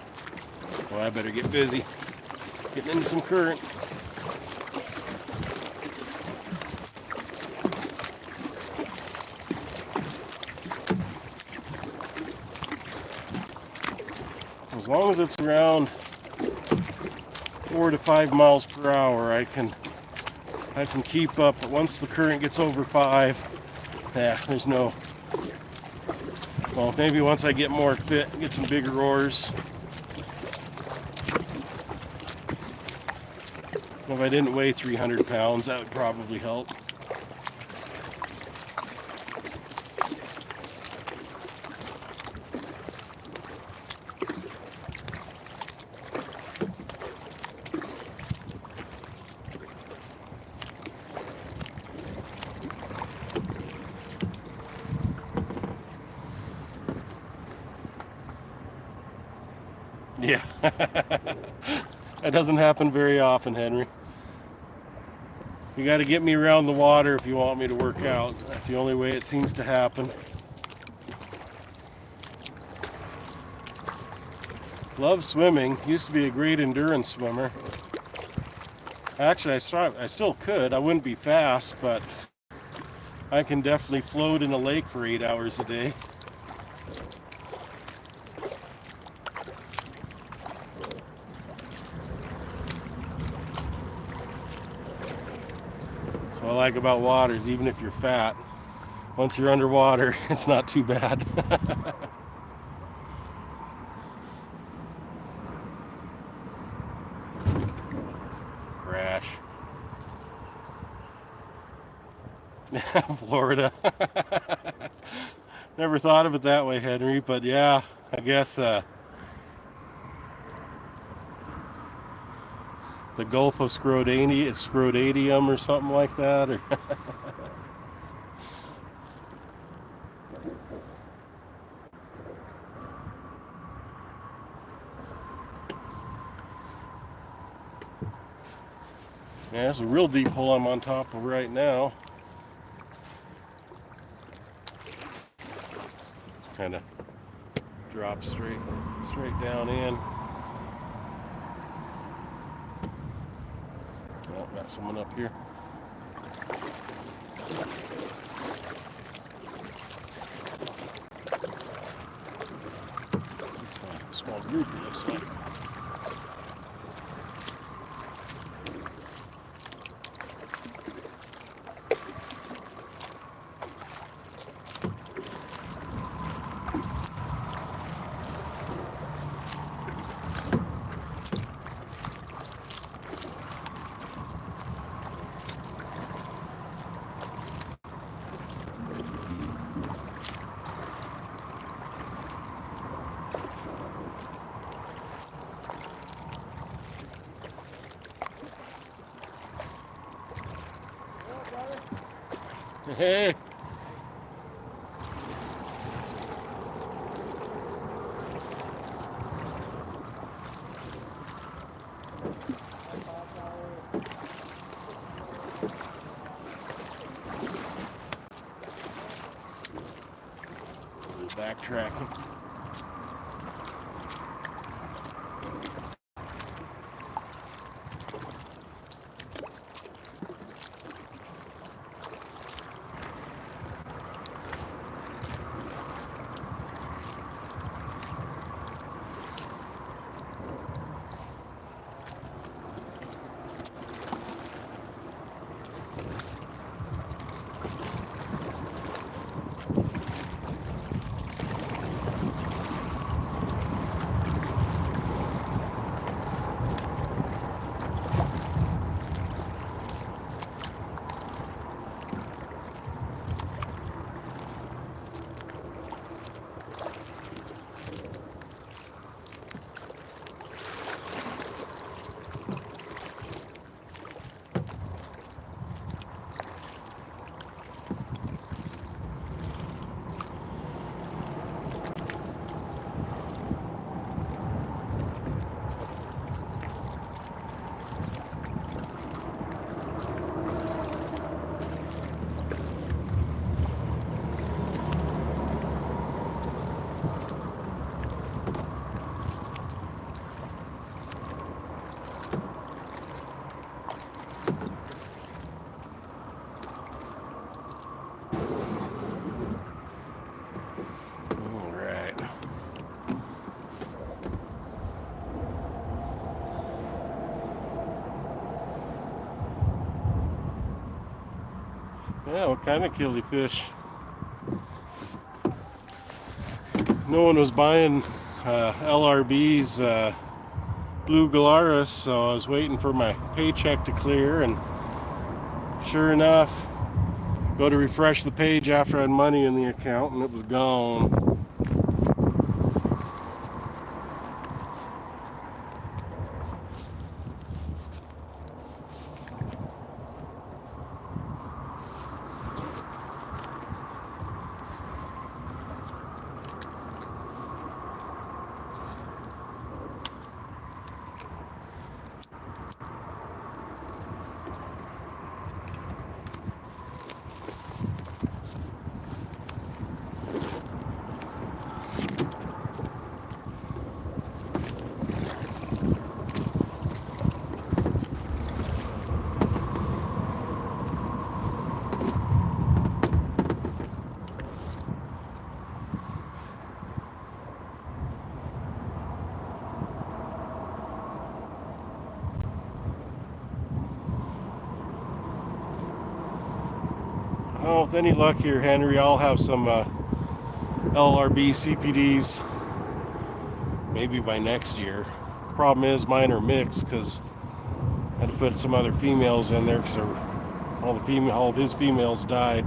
Well, I better get busy getting into some current. As long as it's around 4 to 5 miles per hour, I can keep up. But once the current gets over 5, there's no. Well, maybe once I get more fit, get some bigger oars. If I didn't weigh 300 pounds, that would probably help. Yeah. That doesn't happen very often, Henry. You got to get me around the water if you want me to work out. That's the only way it seems to happen. Love swimming. Used to be a great endurance swimmer. Actually, I still could. I wouldn't be fast, but I can definitely float in a lake for 8 hours a day. What I like about water is even if you're fat, once you're underwater, it's not too bad. Florida. Never thought of it that way, Henry, but yeah, I guess the Gulf of Scrotadium or something like that. Or yeah, it's a real deep hole I'm on top of right now. Kind of drop straight down in. Oh, got someone up here. Small group, it looks like. Hey. Backtracking. Yeah, what kind of killifish? No one was buying LRB's blue Galaris, so I was waiting for my paycheck to clear, and sure enough, go to refresh the page after I had money in the account, and it was gone. Oh, with any luck here, Henry, I'll have some LRB CPDs maybe by next year. Problem is, mine are mixed because I had to put some other females in there because all of his females died.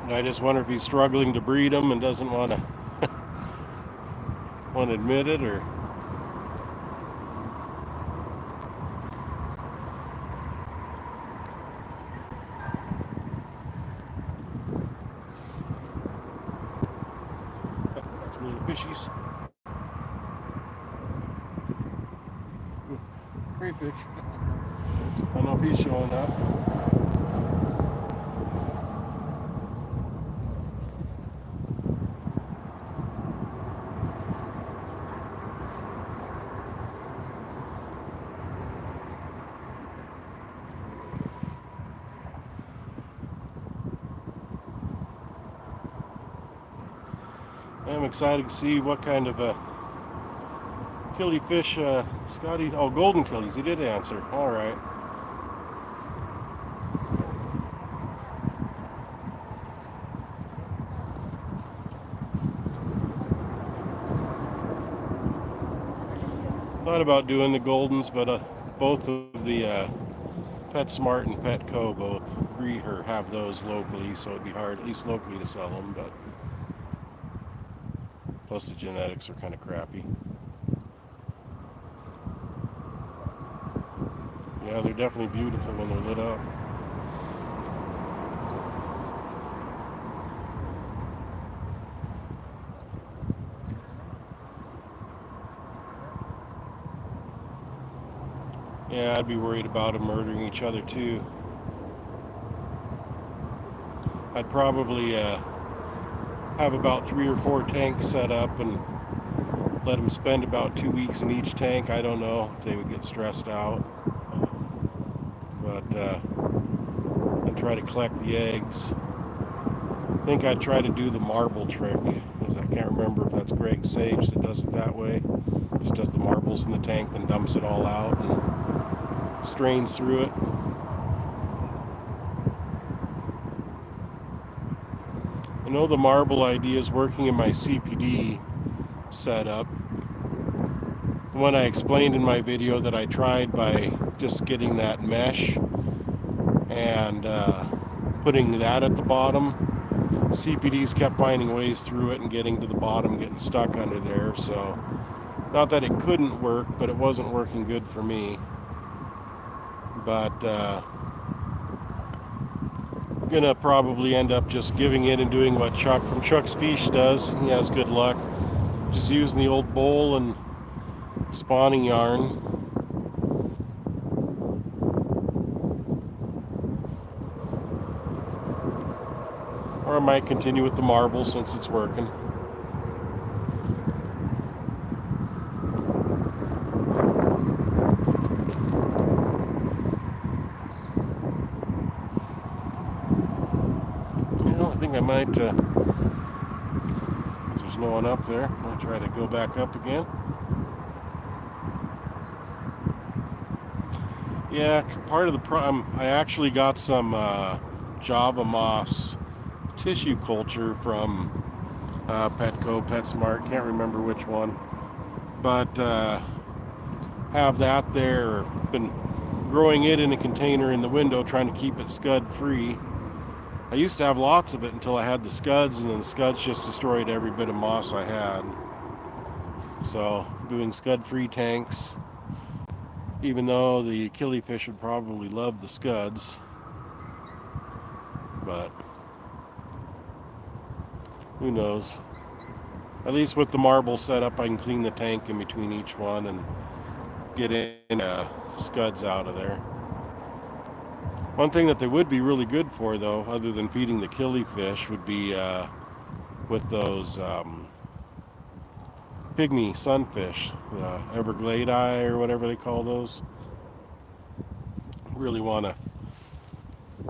And I just wonder if he's struggling to breed them and doesn't want to admit it, or that's little fishies. Ooh, crayfish. I don't know if he's showing up. I'm excited to see what kind of a killifish Scotty. Oh, golden killies. He did answer. All right. Thought about doing the goldens, but both of the PetSmart and Petco both breed or have those locally, so it'd be hard, at least locally, to sell them. But plus the genetics are kind of crappy. Yeah, they're definitely beautiful when they're lit up. Yeah, I'd be worried about them murdering each other too. I'd probably have about 3 or 4 tanks set up and let them spend about 2 weeks in each tank. I don't know if they would get stressed out, but and try to collect the eggs. I think I'd try to do the marble trick, because I can't remember if that's Greg Sage that does it that way. Just does the marbles in the tank, then dumps it all out and strains through it. I know the marble idea is working in my CPD setup. The one I explained in my video that I tried by just getting that mesh and putting that at the bottom. CPDs kept finding ways through it and getting to the bottom, getting stuck under there. So, not that it couldn't work, but it wasn't working good for me. But gonna probably end up just giving in and doing what Chuck from Chuck's Fish does. He has good luck. Just using the old bowl and spawning yarn. Or I might continue with the marble since it's working. Well, I think I might, since there's no one up there, I'll try to go back up again. Yeah, part of the problem, I actually got some Java moss tissue culture from Petco, PetSmart, can't remember which one. But have that there, been growing it in a container in the window, trying to keep it scud free. I used to have lots of it until I had the scuds, and then the scuds just destroyed every bit of moss I had. So, doing scud free tanks, even though the killifish would probably love the scuds, but who knows. At least with the marble setup, I can clean the tank in between each one and get in scuds out of there. One thing that they would be really good for, though, other than feeding the killifish, would be with those pygmy sunfish, Everglade eye or whatever they call those. Really want to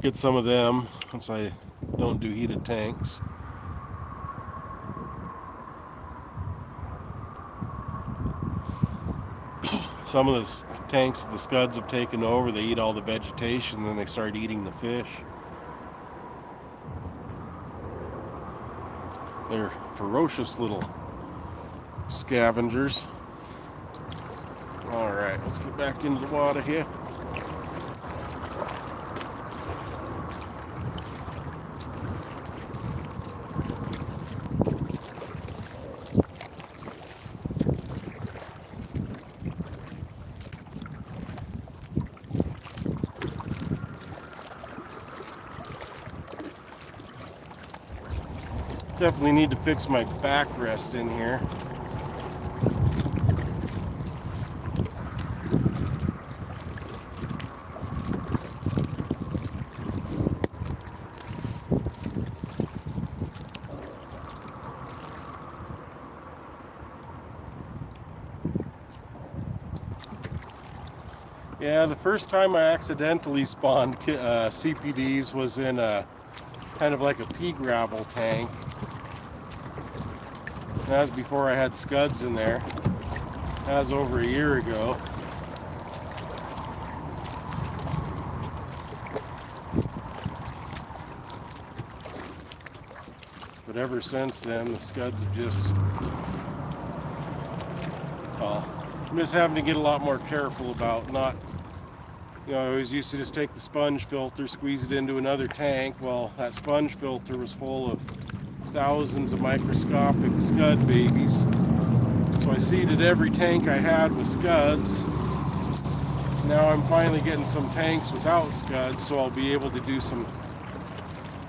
get some of them since I don't do heated tanks. Some of the tanks the scuds have taken over, they eat all the vegetation, then they start eating the fish. They're ferocious little scavengers. Alright, let's get back into the water here. Definitely need to fix my backrest in here. Yeah, the first time I accidentally spawned CPDs was in a kind of like a pea gravel tank. That was before I had scuds in there. That was over a year ago. But ever since then, the scuds have just, I'm just having to get a lot more careful about not, I always used to just take the sponge filter, squeeze it into another tank. Well, that sponge filter was full of thousands of microscopic scud babies. So I seeded every tank I had with scuds. Now I'm finally getting some tanks without scuds, so I'll be able to do some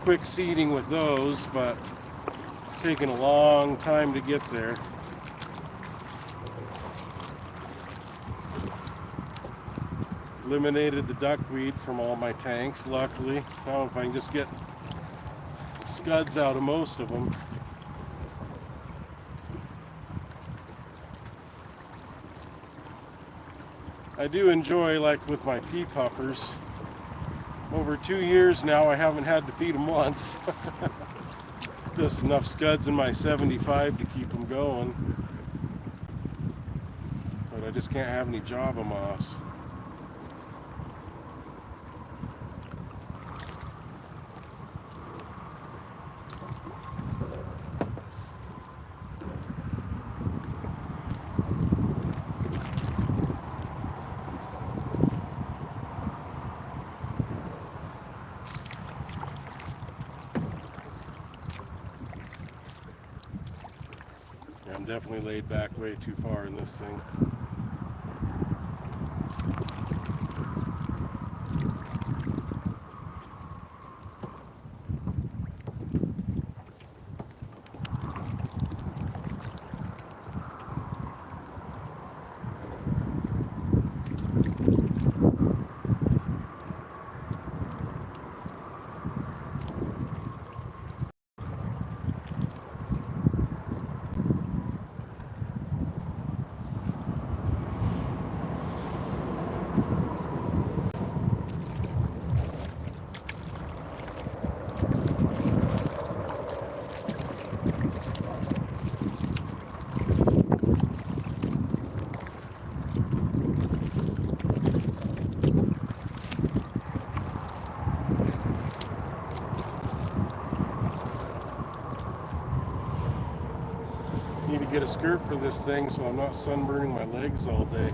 quick seeding with those, but it's taken a long time to get there. Eliminated the duckweed from all my tanks, luckily. Now if I can just get scuds out of most of them. I do enjoy, like with my pea puffers, over 2 years now I haven't had to feed them once. Just enough scuds in my 75 to keep them going. But I just can't have any Java moss. Yeah, I'm definitely laid back way too far in this thing. Need to get a skirt for this thing so I'm not sunburning my legs all day.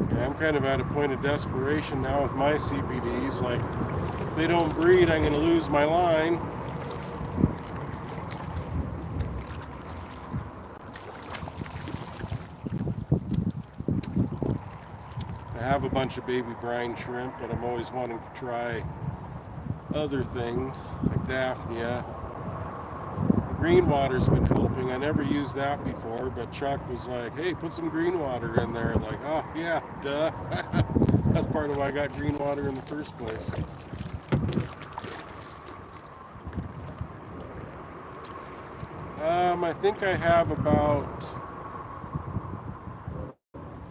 Yeah, I'm kind of at a point of desperation now with my CPDs. Like, if they don't breed, I'm going to lose my line. I have a bunch of baby brine shrimp, but I'm always wanting to try other things like Daphnia. The green water's been helping. I never used that before, but Chuck was like, hey, put some green water in there. Like, oh yeah, duh. That's part of why I got green water in the first place. I think I have about,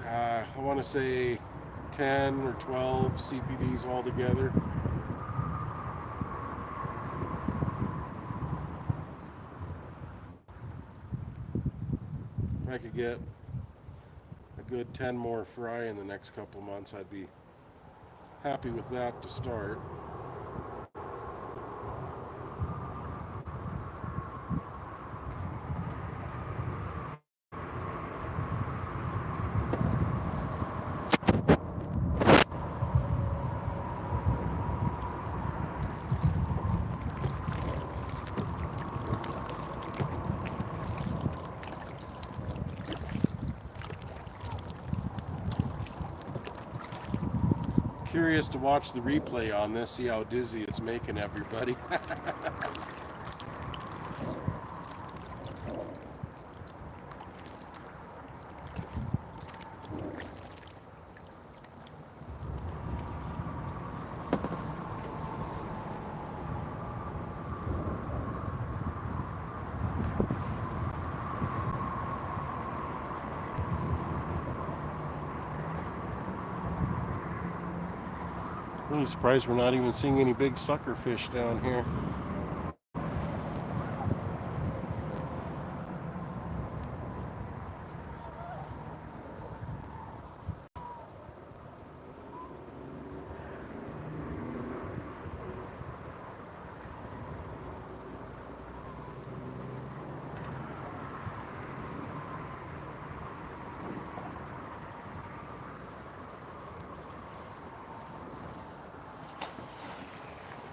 I want to say 10 or 12 CPDs altogether. If I could get a good 10 more fry in the next couple months, I'd be happy with that to start. curious to watch the replay on this, see how dizzy it's making everybody. Really surprised we're not even seeing any big sucker fish down here.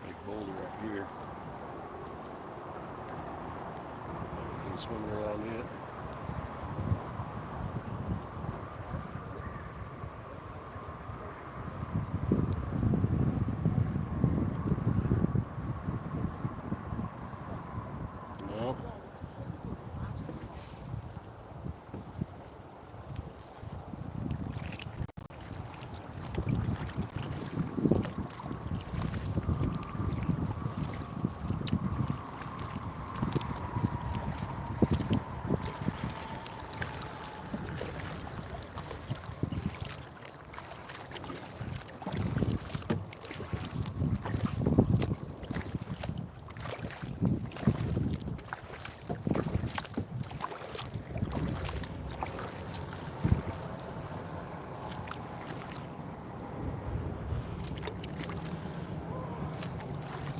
Big boulder up here. Everything swimming around it. Nope.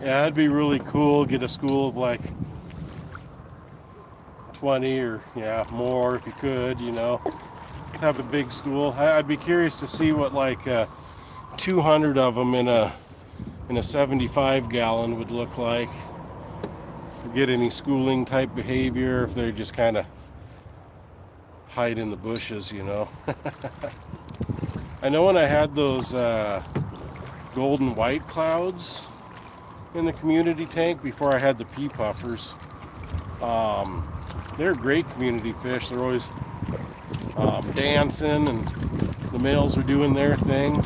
Yeah, it'd be really cool. Get a school of like 20 or more if you could, Let's have a big school. I'd be curious to see what like 200 of them in a 75 gallon would look like. Get any schooling type behavior if they just kind of hide in the bushes, I know when I had those golden white clouds in the community tank before I had the pea puffers. They're great community fish. They're always dancing and the males are doing their thing.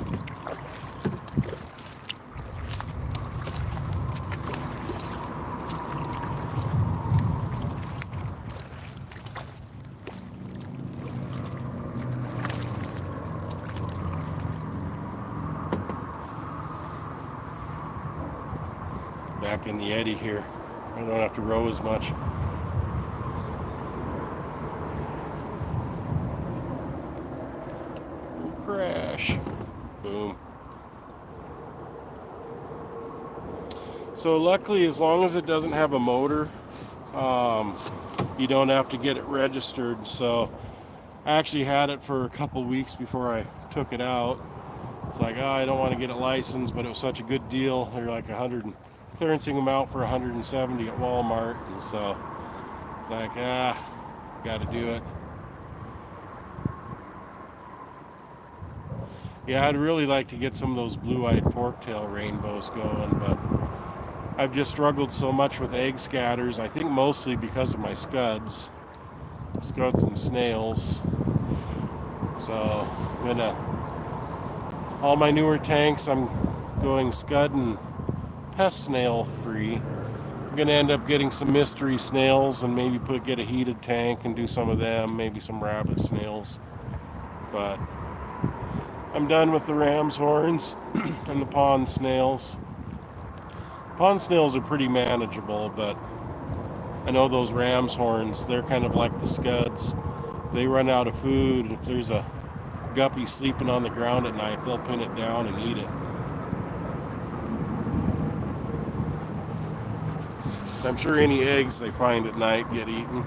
Back in the eddy here. I don't have to row as much. Crash. Boom. So luckily, as long as it doesn't have a motor, you don't have to get it registered. So I actually had it for a couple weeks before I took it out. It's like, I don't want to get it licensed, but it was such a good deal. They're like clearancing them out for 170 at Walmart, and so it's like, got to do it. Yeah, I'd really like to get some of those blue-eyed forktail rainbows going, but I've just struggled so much with egg scatters. I think mostly because of my scuds and snails. So all my newer tanks, I'm going scud and pest snail free. I'm gonna end up getting some mystery snails and maybe get a heated tank and do some of them, maybe some rabbit snails. But I'm done with the ram's horns and the pond snails. Pond snails are pretty manageable, but I know those ram's horns, they're kind of like the scuds. They run out of food. If there's a guppy sleeping on the ground at night, they'll pin it down and eat it. I'm sure any eggs they find at night get eaten.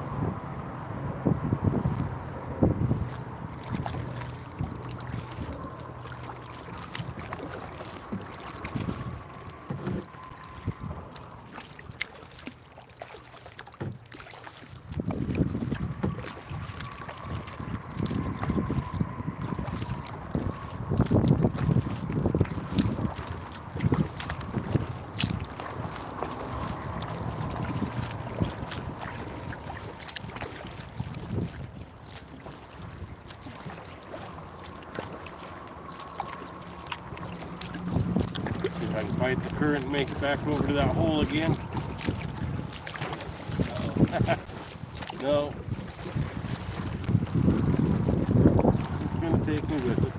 fight the current and make it back over to that hole again. No. It's going to take me with it.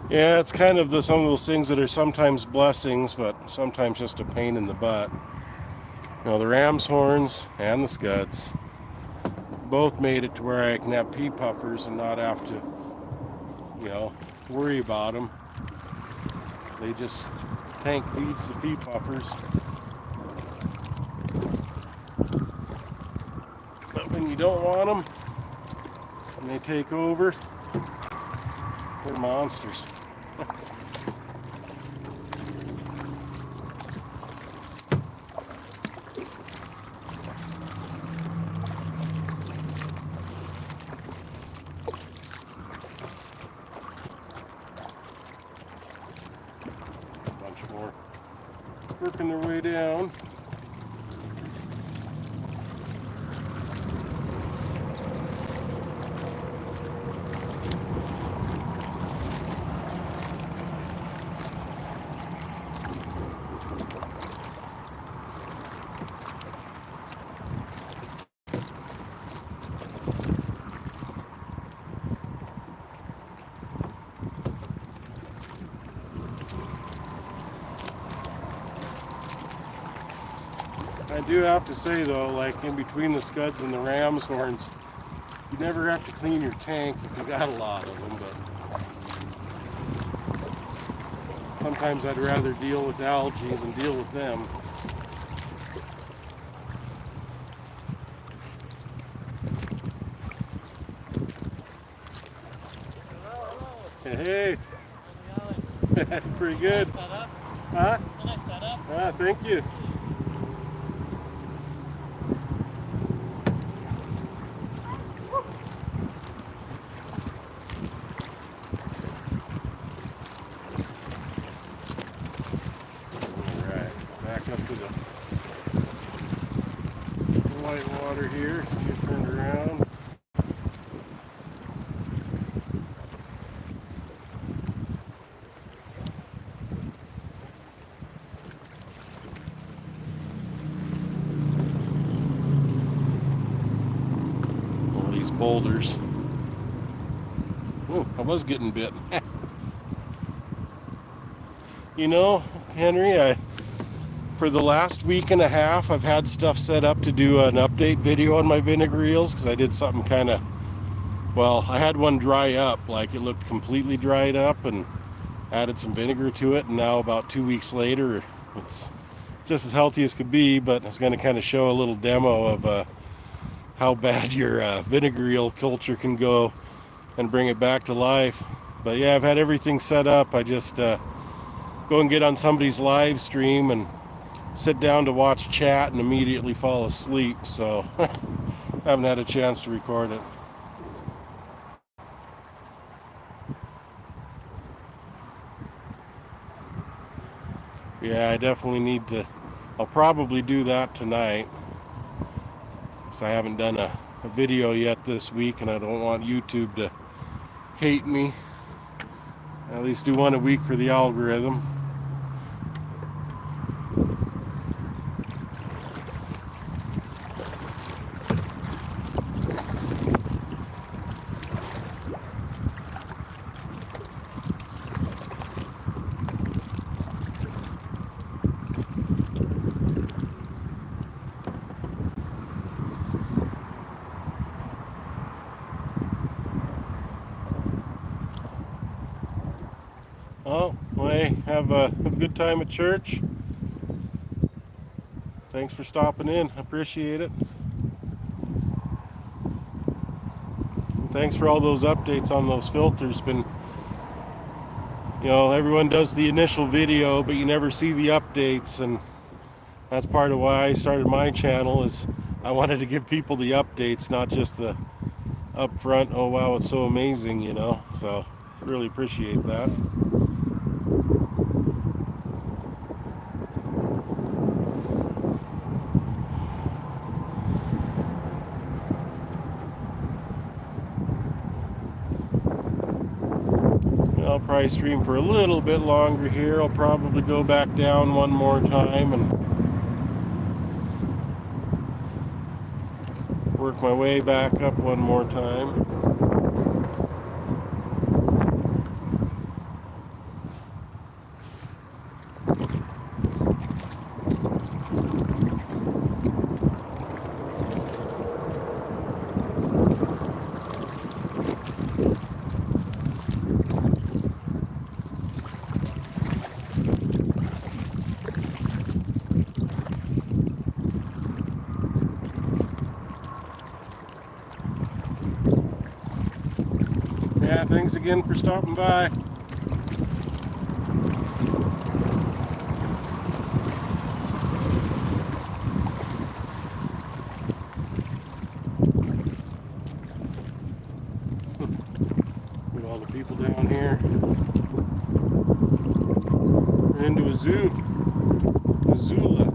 Yeah, it's kind of some of those things that are sometimes blessings, but sometimes just a pain in the butt. You know, the ram's horns and the scuds both made it to where I can have pea puffers and not have to, you know, worry about them. They just tank feeds the pea puffers. But when you don't want them and they take over, they're monsters. More working their way down. I do have to say though, like in between the scuds and the ram's horns, you never have to clean your tank if you got a lot of them, but sometimes I'd rather deal with algae than deal with them. Hey, pretty good. Huh? Ah, thank you. Back up to the white water here. Get turned around. All these boulders. Oh, I was getting bit. You know, Henry, for the last week and a half, I've had stuff set up to do an update video on my vinegar reels because I did something kind of, well, I had one dry up, like it looked completely dried up, and added some vinegar to it, and now about 2 weeks later, it's just as healthy as could be, but it's going to kind of show a little demo of how bad your vinegar reel culture can go and bring it back to life. But yeah, I've had everything set up. I just go and get on somebody's live stream and sit down to watch chat and immediately fall asleep, so I haven't had a chance to record it. Yeah, I definitely need to. I'll probably do that tonight, because I haven't done a video yet this week, and I don't want YouTube to hate me. At least do one a week for the algorithm. Oh, well, hey, have a good time at church. Thanks for stopping in. I appreciate it. thanks for all those updates on those filters. Been, everyone does the initial video, but you never see the updates, and that's part of why I started my channel. Is I wanted to give people the updates, not just the upfront. Oh wow, it's so amazing, So really appreciate that. I'll probably stream for a little bit longer here. I'll probably go back down one more time and work my way back up one more time. Yeah, thanks again for stopping by. Look at all the people down here. We're into a zoo. Missoula.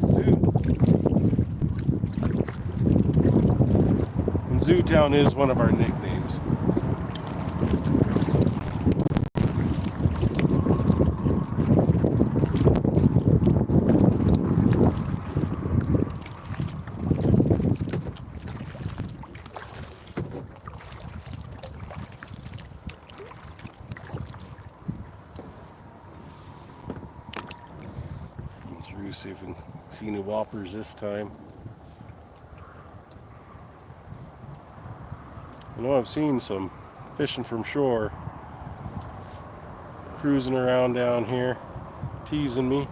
Zoo. And Zoo Town is one of our nicknames. Through, see if we can see any whoppers this time. I know I've seen some fishing from shore cruising around down here, teasing me.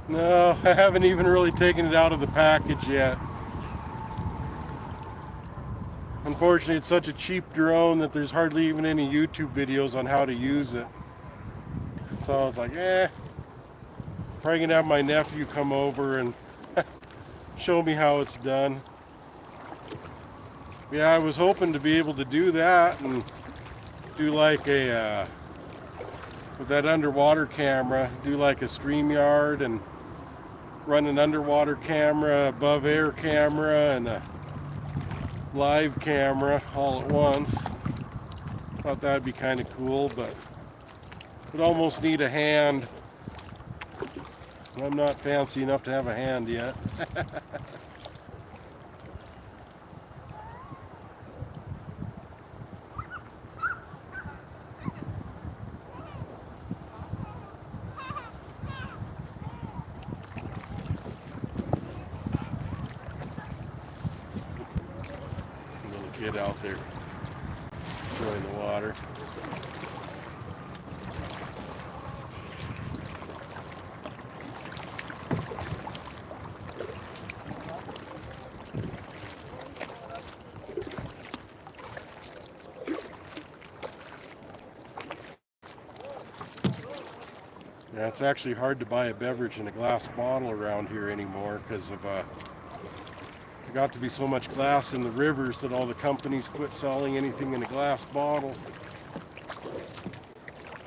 No, I haven't even really taken it out of the package yet. Unfortunately, it's such a cheap drone that there's hardly even any YouTube videos on how to use it. So I was like, probably gonna have my nephew come over and show me how it's done. Yeah, I was hoping to be able to do that and do like a, with that underwater camera, do like a StreamYard and run an underwater camera, above air camera, and a live camera all at once. Thought that'd be kind of cool, but would almost need a hand. I'm not fancy enough to have a hand yet. Little kid out there enjoying the water. Yeah, it's actually hard to buy a beverage in a glass bottle around here anymore because of there got to be so much glass in the rivers that all the companies quit selling anything in a glass bottle.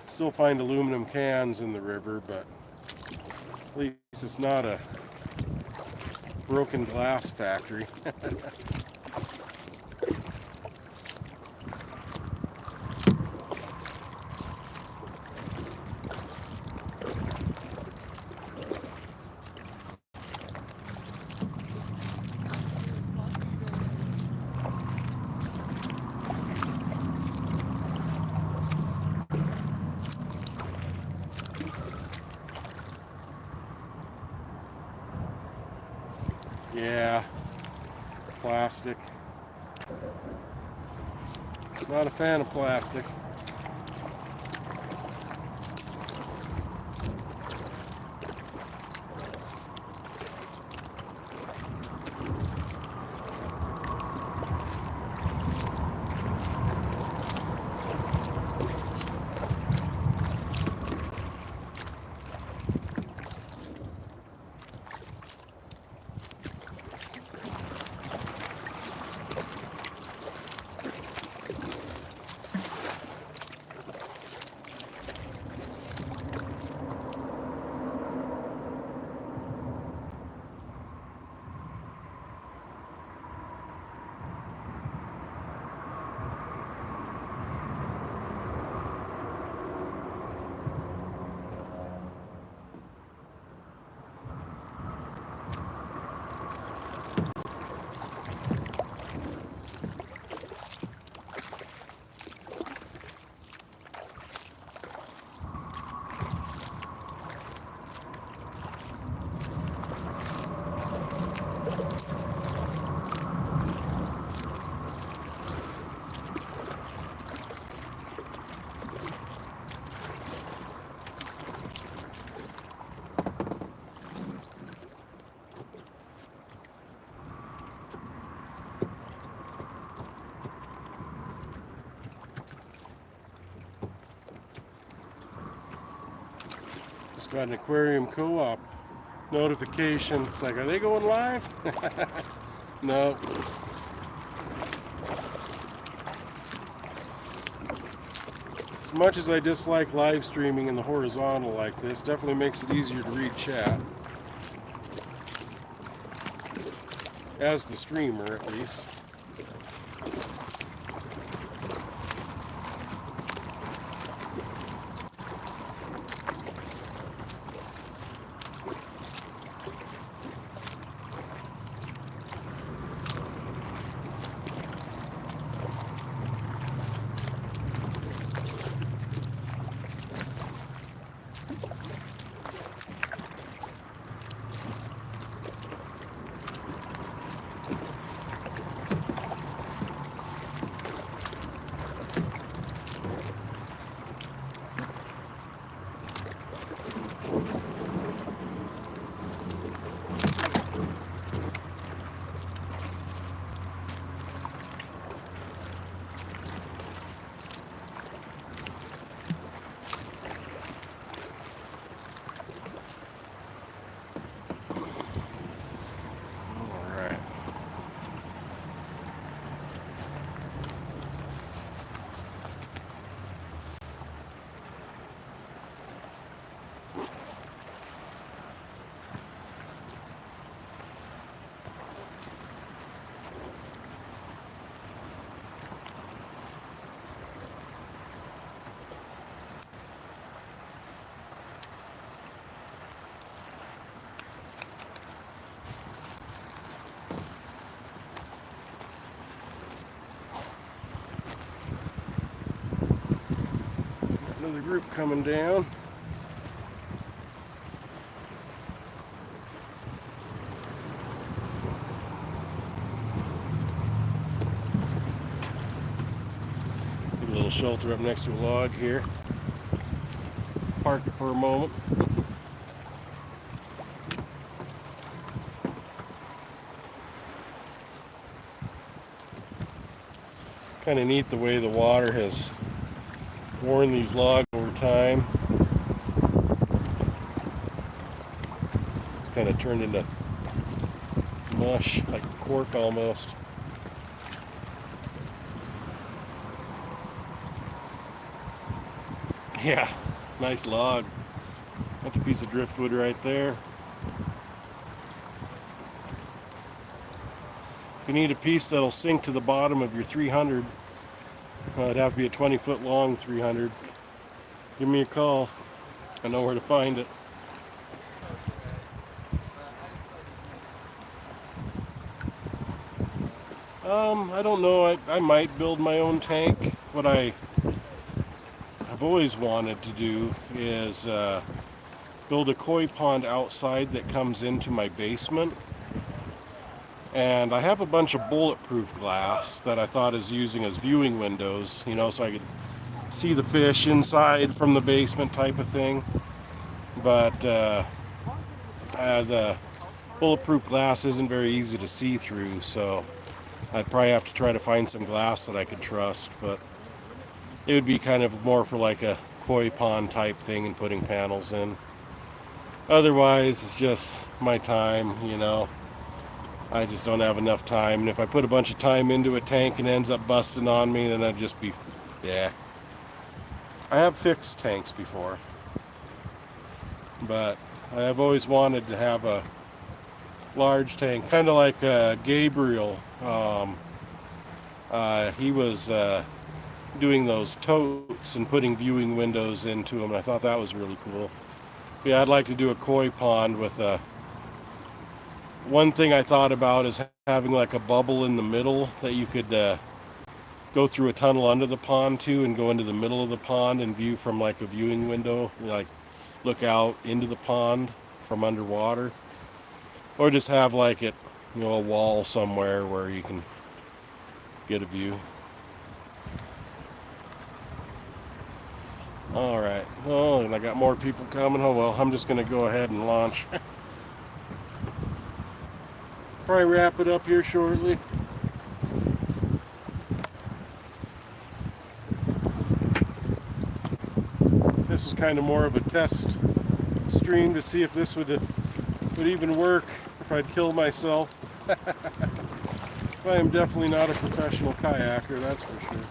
Still find aluminum cans in the river, but at least it's not a broken glass factory. Yeah, plastic. Not a fan of plastic. Just got an aquarium co-op notification. It's like, are they going live? No. As much as I dislike live streaming in the horizontal like this, definitely makes it easier to read chat. As the streamer, at least. Another group coming down. Get a little shelter up next to a log here. Park it for a moment. Kind of neat the way the water has worn these logs over time. It's kind of turned into mush, like cork almost. Yeah, nice log. That's a piece of driftwood right there. You need a piece that'll sink to the bottom of your 300. It'd have to be a 20-foot long 300. Give me a call. I know where to find it. I don't know. I might build my own tank. What I've always wanted to do is build a koi pond outside that comes into my basement. And I have a bunch of bulletproof glass that I thought is using as viewing windows, so I could see the fish inside from the basement type of thing. But the bulletproof glass isn't very easy to see through, so I'd probably have to try to find some glass that I could trust. But it would be kind of more for like a koi pond type thing and putting panels in. Otherwise, it's just my time. I just don't have enough time. And if I put a bunch of time into a tank and it ends up busting on me, then I'd just be, yeah. I have fixed tanks before, but I have always wanted to have a large tank, kind of like Gabriel. He was doing those totes and putting viewing windows into them. I thought that was really cool. Yeah, I'd like to do a koi pond with a. One thing I thought about is having like a bubble in the middle that you could go through a tunnel under the pond to and go into the middle of the pond and view from like a viewing window, like look out into the pond from underwater, or just have like a wall somewhere where you can get a view. All right. Oh, and I got more people coming. Oh well, I'm just gonna go ahead and launch. Probably wrap it up here shortly. This is kind of more of a test stream to see if this would even work, if I'd kill myself. I am definitely not a professional kayaker, that's for sure.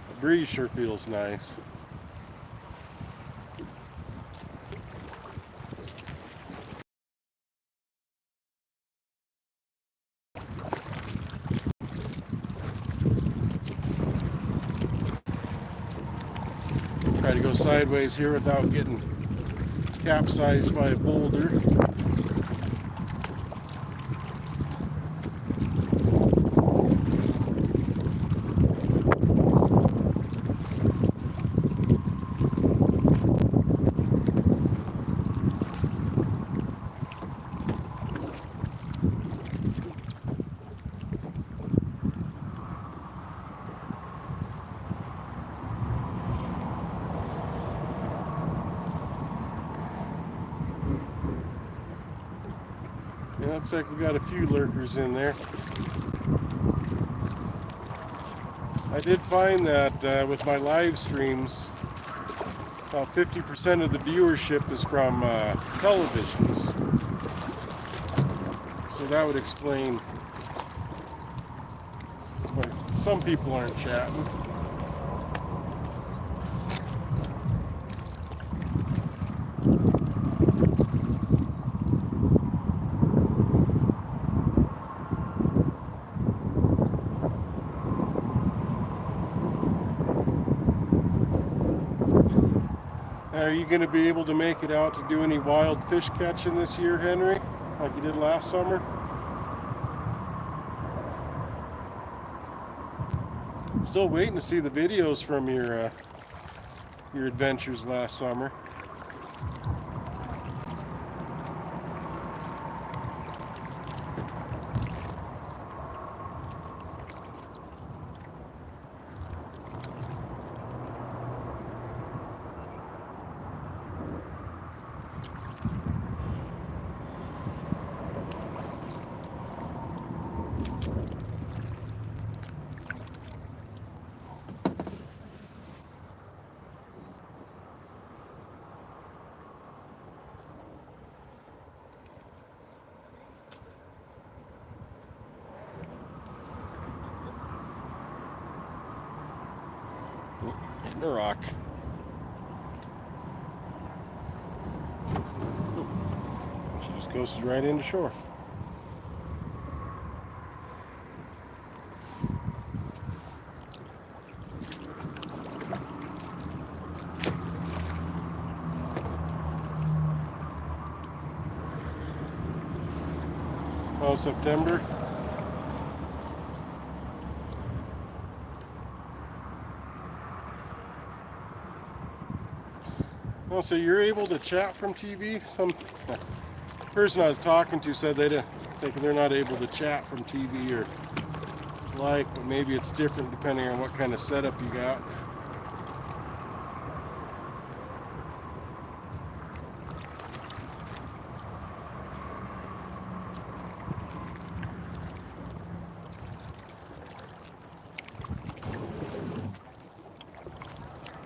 The breeze sure feels nice. Try to go sideways here without getting capsized by a boulder. Yeah, looks like we got a few lurkers in there. I did find that with my live streams, about 50% of the viewership is from televisions. So that would explain why some people aren't chatting. Are you going to be able to make it out to do any wild fish catching this year, Henry, like you did last summer? Still waiting to see the videos from your adventures last summer. Hitting a rock. She just coasted right into shore. Oh, September. Oh, so you're able to chat from TV? Some person I was talking to said they're not able to chat from TV or but maybe it's different depending on what kind of setup you got.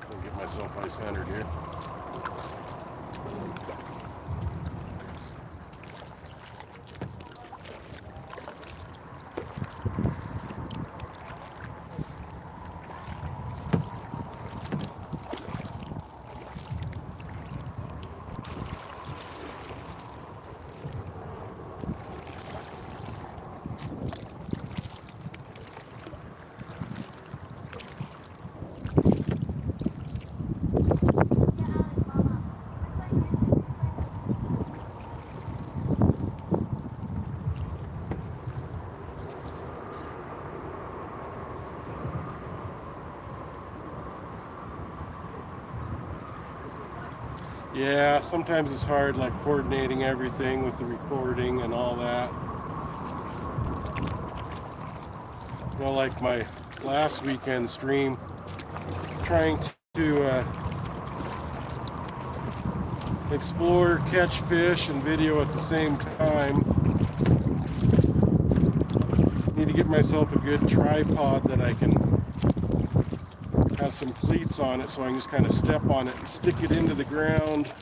I'll get myself eye-centered here. Yeah, sometimes it's hard, like coordinating everything with the recording and all that. You know, like my last weekend stream, trying to explore, catch fish, and video at the same time. Need to get myself a good tripod that I can have some cleats on it so I can just kind of step on it and stick it into the ground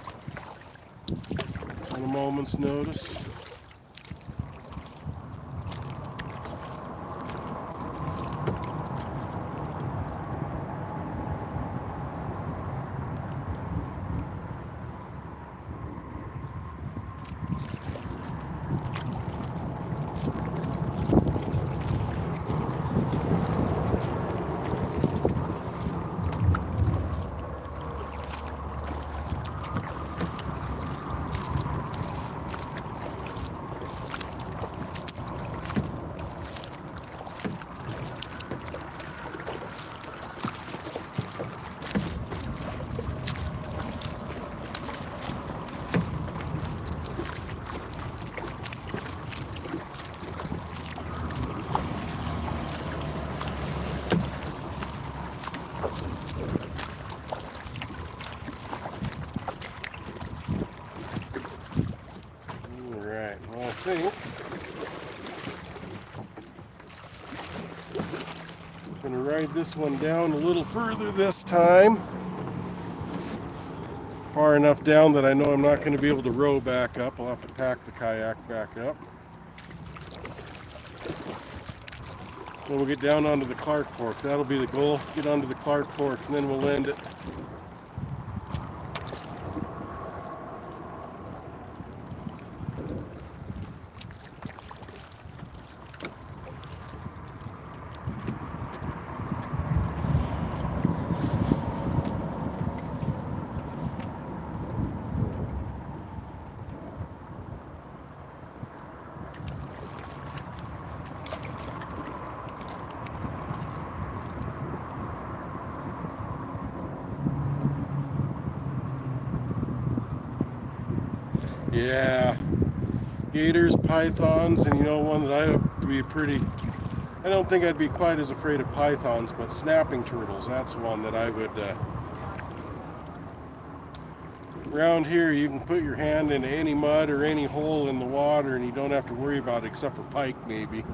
on a moment's notice. Alright, well I think I'm going to ride this one down a little further this time. Far enough down that I know I'm not going to be able to row back up. I'll have to pack the kayak back up. Then we'll get down onto the Clark Fork. That'll be the goal. Get onto the Clark Fork and then we'll end it. Yeah, gators, pythons, and you know one that I would be I don't think I'd be quite as afraid of pythons, but snapping turtles, that's one that I would, around here you can put your hand into any mud or any hole in the water and you don't have to worry about it except for pike maybe.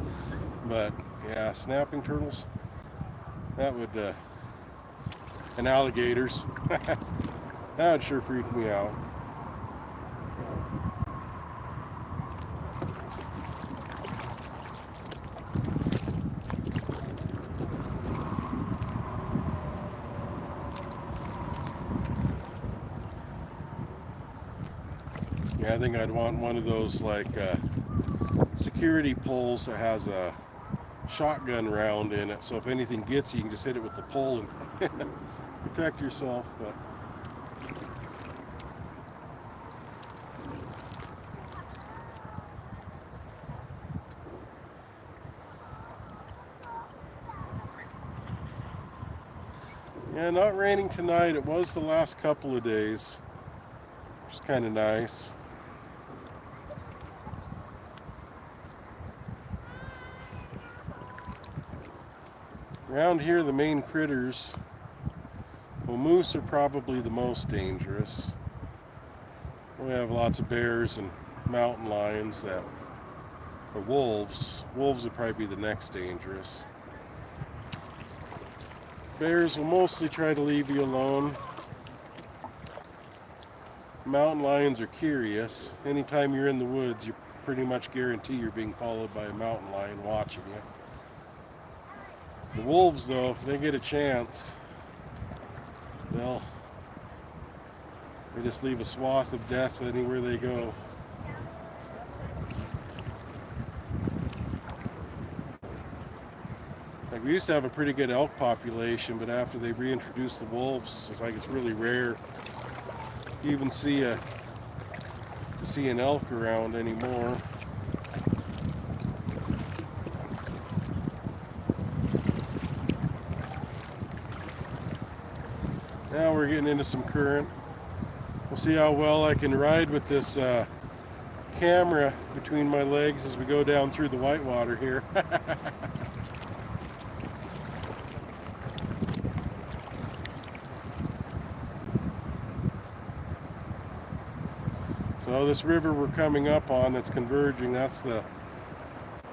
But yeah, snapping turtles, that would, and alligators, that would sure freak me out. Yeah, I think I'd want one of those like security poles that has a shotgun round in it, so if anything gets you, you can just hit it with the pole and protect yourself. But yeah, not raining tonight. It was the last couple of days. It's kind of nice. Around here, the main critters, well, moose are probably the most dangerous. We have lots of bears and mountain lions that, or wolves. Wolves would probably be the next dangerous. Bears will mostly try to leave you alone. Mountain lions are curious. Anytime you're in the woods, you pretty much guarantee you're being followed by a mountain lion watching you. The wolves, though, if they get a chance, they just leave a swath of death anywhere they go. Like, we used to have a pretty good elk population, but after they reintroduced the wolves, it's like it's really rare to even see an elk around anymore. Now we're getting into some current. We'll see how well I can ride with this camera between my legs as we go down through the whitewater here. So this river we're coming up on that's converging, that's the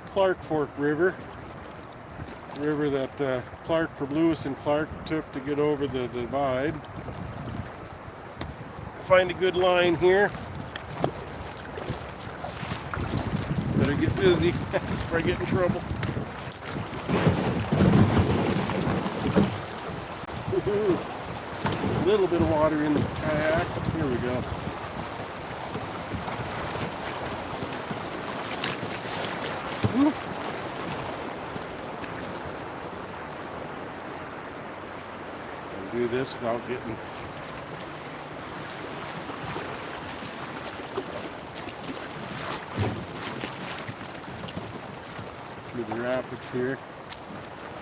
Clark Fork River. The river that Clark from Lewis and Clark took to get over the divide. Find a good line here. Better get busy before I get in trouble. A little bit of water in the kayak. Here we go. So do this without getting through the rapids here.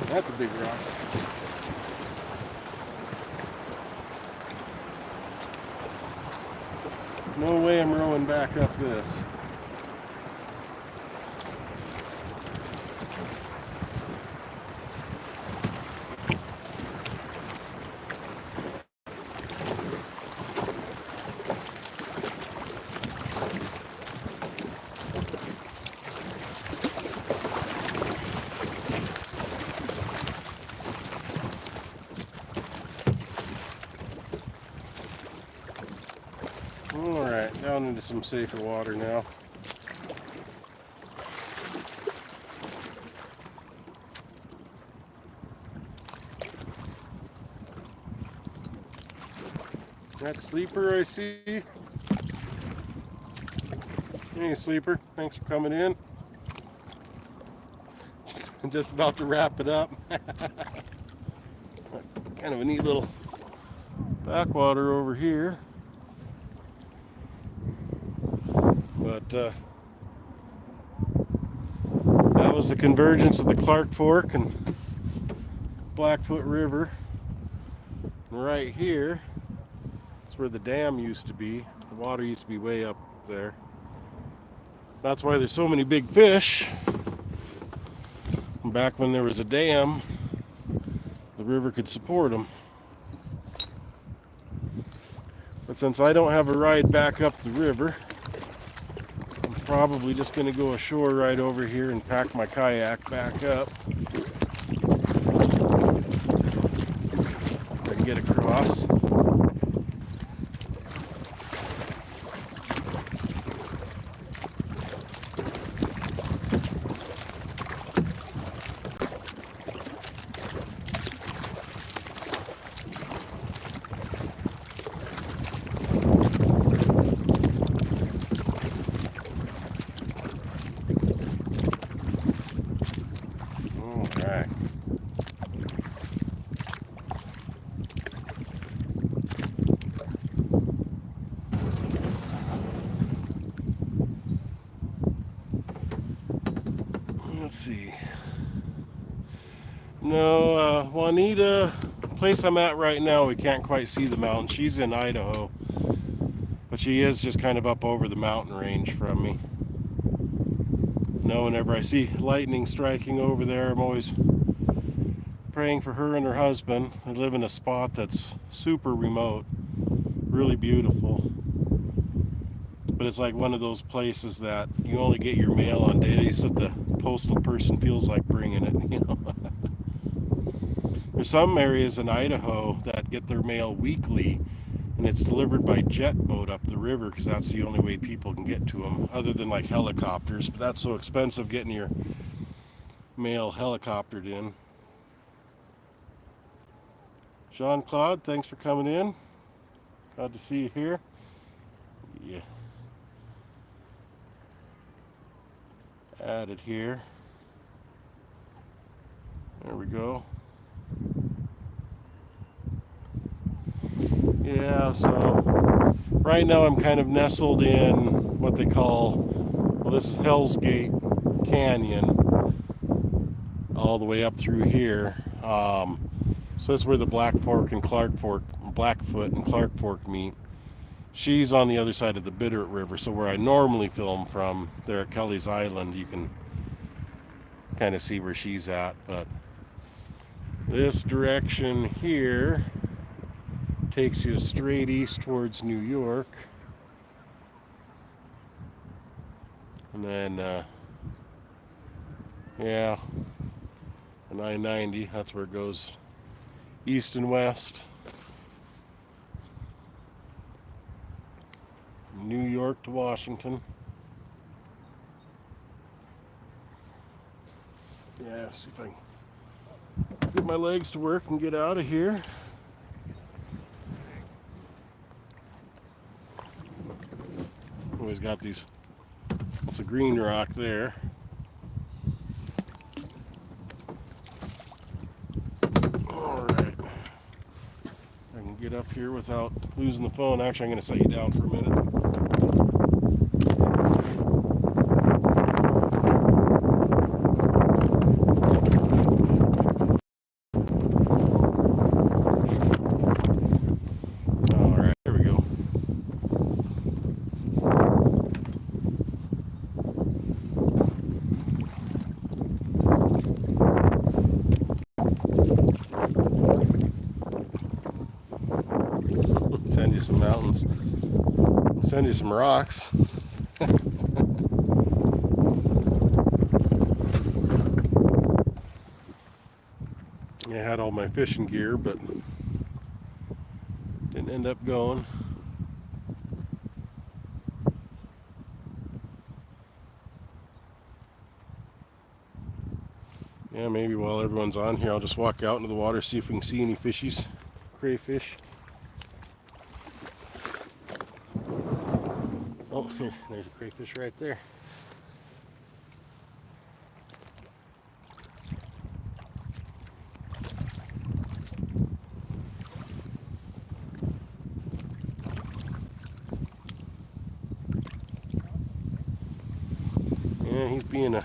That's a big rock. No way I'm rowing back up this. Alright, down into some safer water now. That sleeper I see. Hey sleeper, thanks for coming in. I'm just about to wrap it up. Kind of a neat little backwater over here. But that was the convergence of the Clark Fork and Blackfoot River. And right here is where the dam used to be. The water used to be way up there. That's why there's so many big fish. Back when there was a dam, the river could support them. But since I don't have a ride back up the river, I'm probably just going to go ashore right over here and pack my kayak back up. I can get across. Let's see. No, Juanita, the place I'm at right now, we can't quite see the mountain. She's in Idaho. But she is just kind of up over the mountain range from me. Now, whenever I see lightning striking over there, I'm always praying for her and her husband. They live in a spot that's super remote, really beautiful. But it's like one of those places that you only get your mail on days that the postal person feels like bringing it, you know. There's some areas in Idaho that get their mail weekly, and it's delivered by jet boat up the river because that's the only way people can get to them, other than like helicopters. But that's so expensive getting your mail helicoptered in. Jean-Claude, thanks for coming in. Glad to see you here. Yeah. Added here. There we go. Yeah, so right now I'm kind of nestled in what they call, well, this is Hell's Gate Canyon, all the way up through here. So this is where the Blackfoot and Clark Fork meet. She's on the other side of the Bitterroot River, so where I normally film from, there at Kelly's Island, you can kind of see where she's at. But this direction here takes you straight east towards New York. And then, yeah, the 990, that's where it goes east and west. From New York to Washington. Yeah, see if I can get my legs to work and get out of here. Always got these, it's a green rock there. Alright. I can get up here without losing the phone. Actually, I'm going to set you down for a minute. Send you some mountains. Send you some rocks. I had all my fishing gear, but didn't end up going. Yeah, maybe while everyone's on here, I'll just walk out into the water, see if we can see any fishies, crayfish. Oh, there's a crayfish right there. Yeah, he's being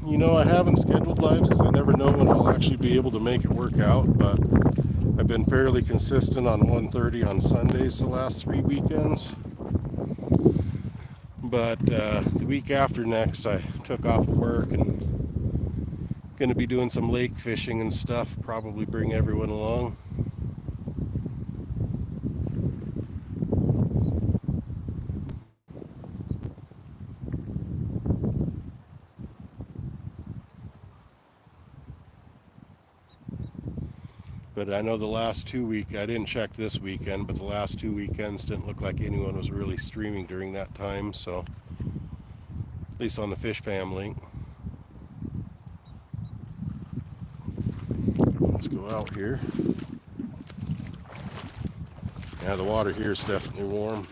you know, I haven't scheduled lives because I never know when I'll actually be able to make it work out, but I've been fairly consistent on 1:30 on Sundays the last 3 weekends. But the week after next, I took off work and going to be doing some lake fishing and stuff, probably bring everyone along. But I know the last 2 weeks, I didn't check this weekend, but the last 2 weekends didn't look like anyone was really streaming during that time, so at least on the Fish Family. Let's go out here. Yeah, the water here is definitely warm.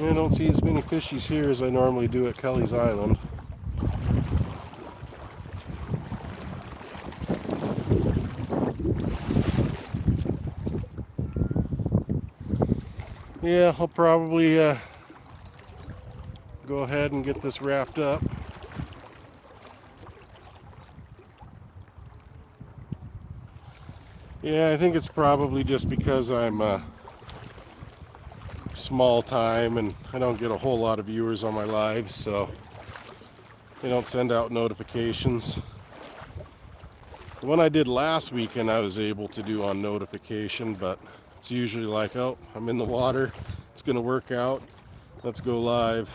I don't see as many fishies here as I normally do at Kelly's Island. Yeah, I'll probably go ahead and get this wrapped up. Yeah, I think it's probably just because I'm small time and I don't get a whole lot of viewers on my lives, so they don't send out notifications. The one I did last weekend I was able to do on notification, but it's usually like, oh, I'm in the water, it's gonna work out, let's go live.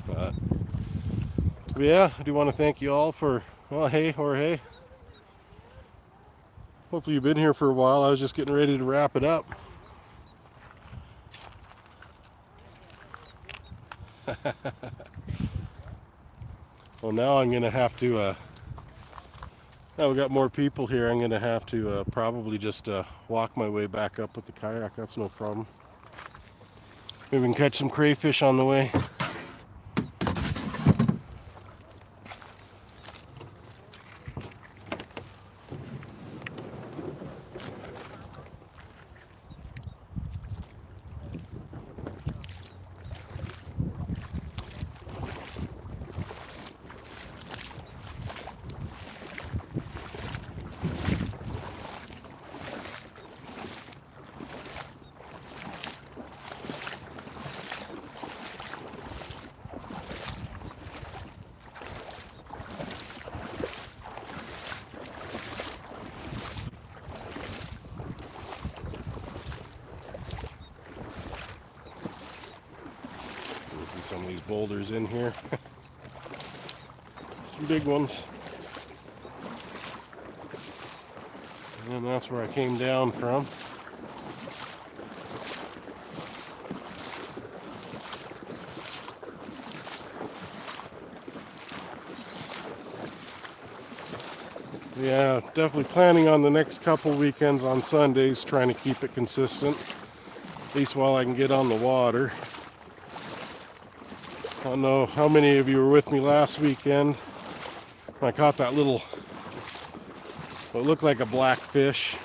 But yeah, I do want to thank you all for, well, hey Jorge, hopefully you've been here for a while. I was just getting ready to wrap it up. Well, now I'm gonna have to now we got more people here. I'm gonna have to probably just walk my way back up with the kayak. That's no problem. Maybe we can catch some crayfish on the way. See some of these boulders in here. Some big ones. And that's where I came down from. Yeah, definitely planning on the next couple weekends on Sundays, trying to keep it consistent, at least while I can get on the water. I don't know how many of you were with me last weekend. I caught that little, what looked like a blackfish.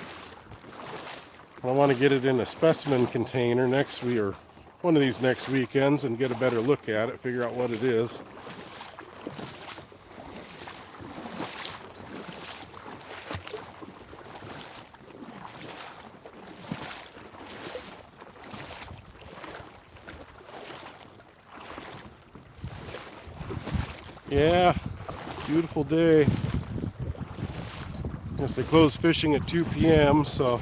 I want to get it in a specimen container next week, or one of these next weekends, and get a better look at it, figure out what it is. Yeah, beautiful day. Guess they close fishing at 2 p.m., so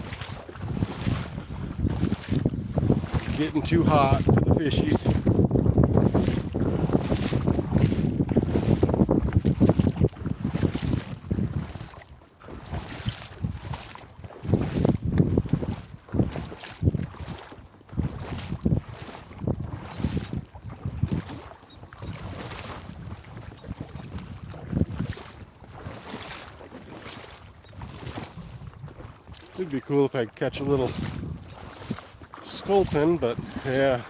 getting too hot for the fishies. It'd be cool if I could catch a little sculpin, but yeah,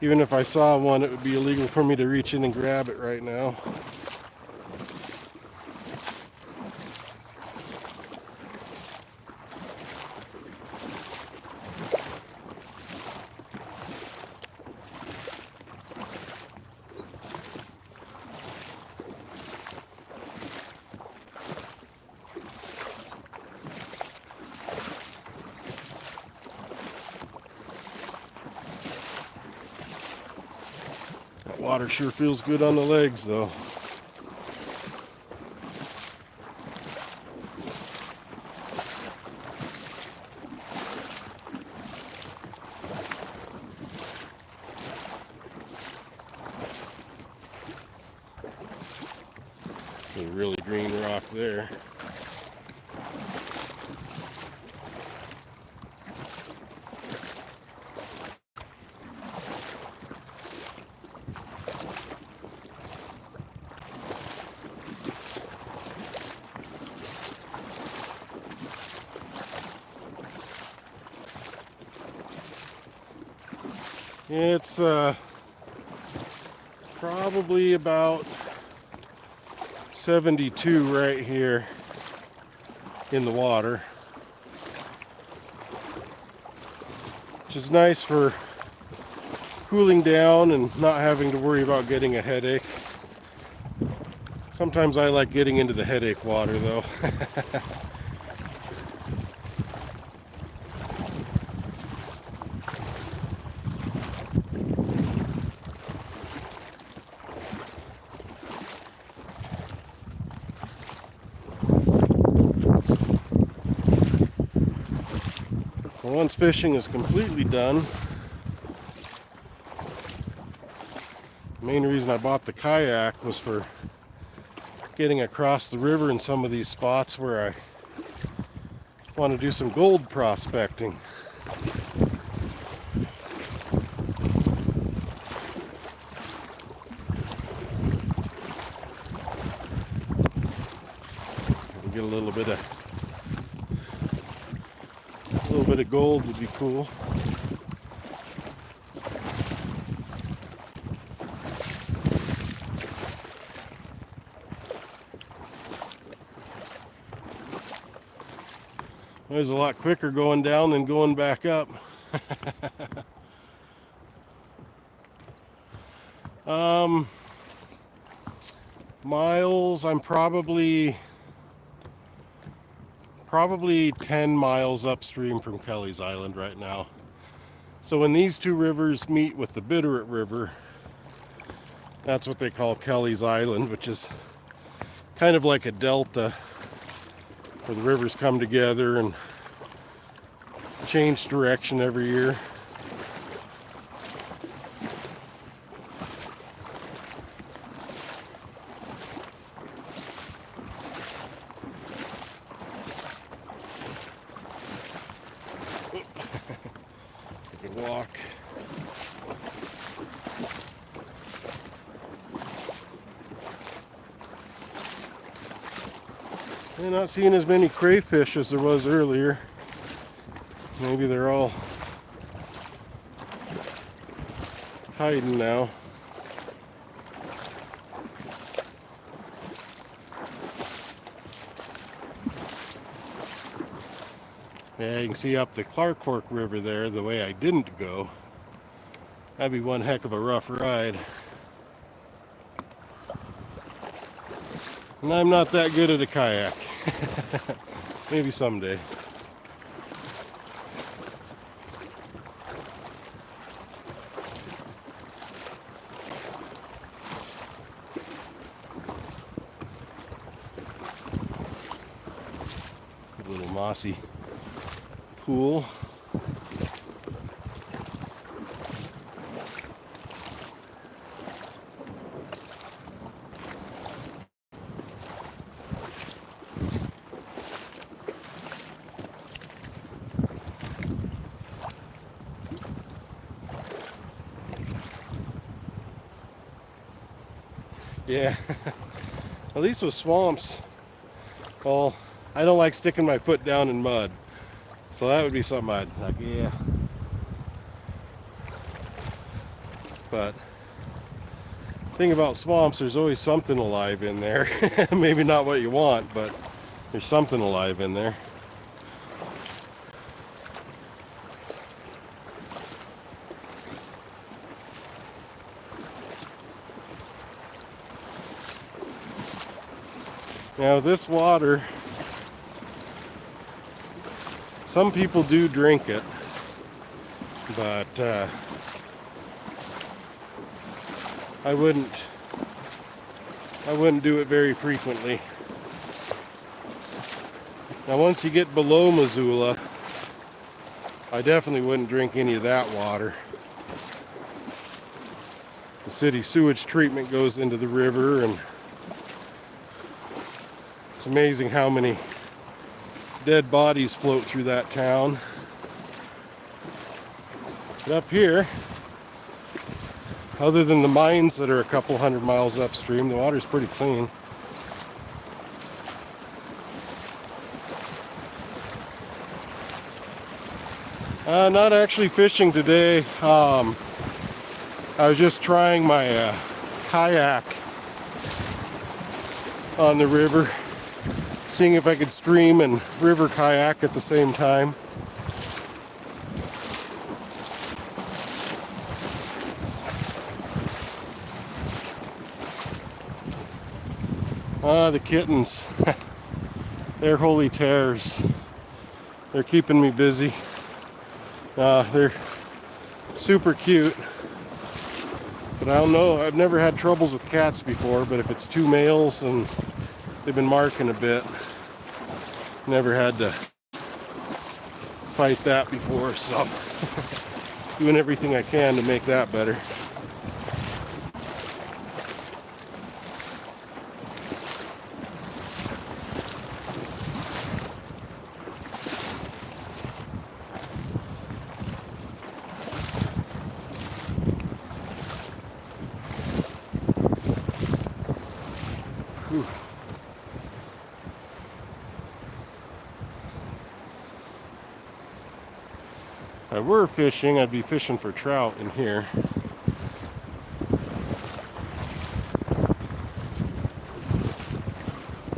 even if I saw one, it would be illegal for me to reach in and grab it right now. That water sure feels good on the legs, though. A really green rock there. It's probably about 72 right here in the water, which is nice for cooling down and not having to worry about getting a headache. Sometimes I like getting into the headache water though. Well, once fishing is completely done, the main reason I bought the kayak was for getting across the river in some of these spots where I want to do some gold prospecting. Get a little bit of gold would be cool. It was a lot quicker going down than going back up. Miles, I'm probably 10 miles upstream from Kelly's Island right now. So when these two rivers meet with the Bitterroot River, that's what they call Kelly's Island, which is kind of like a delta where the rivers come together and change direction every year. Take a walk. I'm not seeing as many crayfish as there was earlier. Maybe they're all hiding now. Yeah, you can see up the Clark Fork River there, the way I didn't go. That'd be one heck of a rough ride. And I'm not that good at a kayak. Maybe someday. A little mossy pool. Yeah, at least with swamps, well, I don't like sticking my foot down in mud. So that would be something I'd like, yeah. But the thing about swamps, there's always something alive in there. Maybe not what you want, but there's something alive in there. Now this water, some people do drink it, but I wouldn't do it very frequently. Now once you get below Missoula, I definitely wouldn't drink any of that water. The city sewage treatment goes into the river, and it's amazing how many dead bodies float through that town. But up here, other than the mines that are a couple hundred miles upstream, the water's pretty clean. Not actually fishing today. I was just trying my kayak on the river, seeing if I could stream and river kayak at the same time. The kittens, they're holy terrors. They're keeping me busy. They're super cute, but I don't know, I've never had troubles with cats before, but if it's two males and they've been marking a bit, never had to fight that before, so doing everything I can to make that better. Whew. If I were fishing, I'd be fishing for trout in here.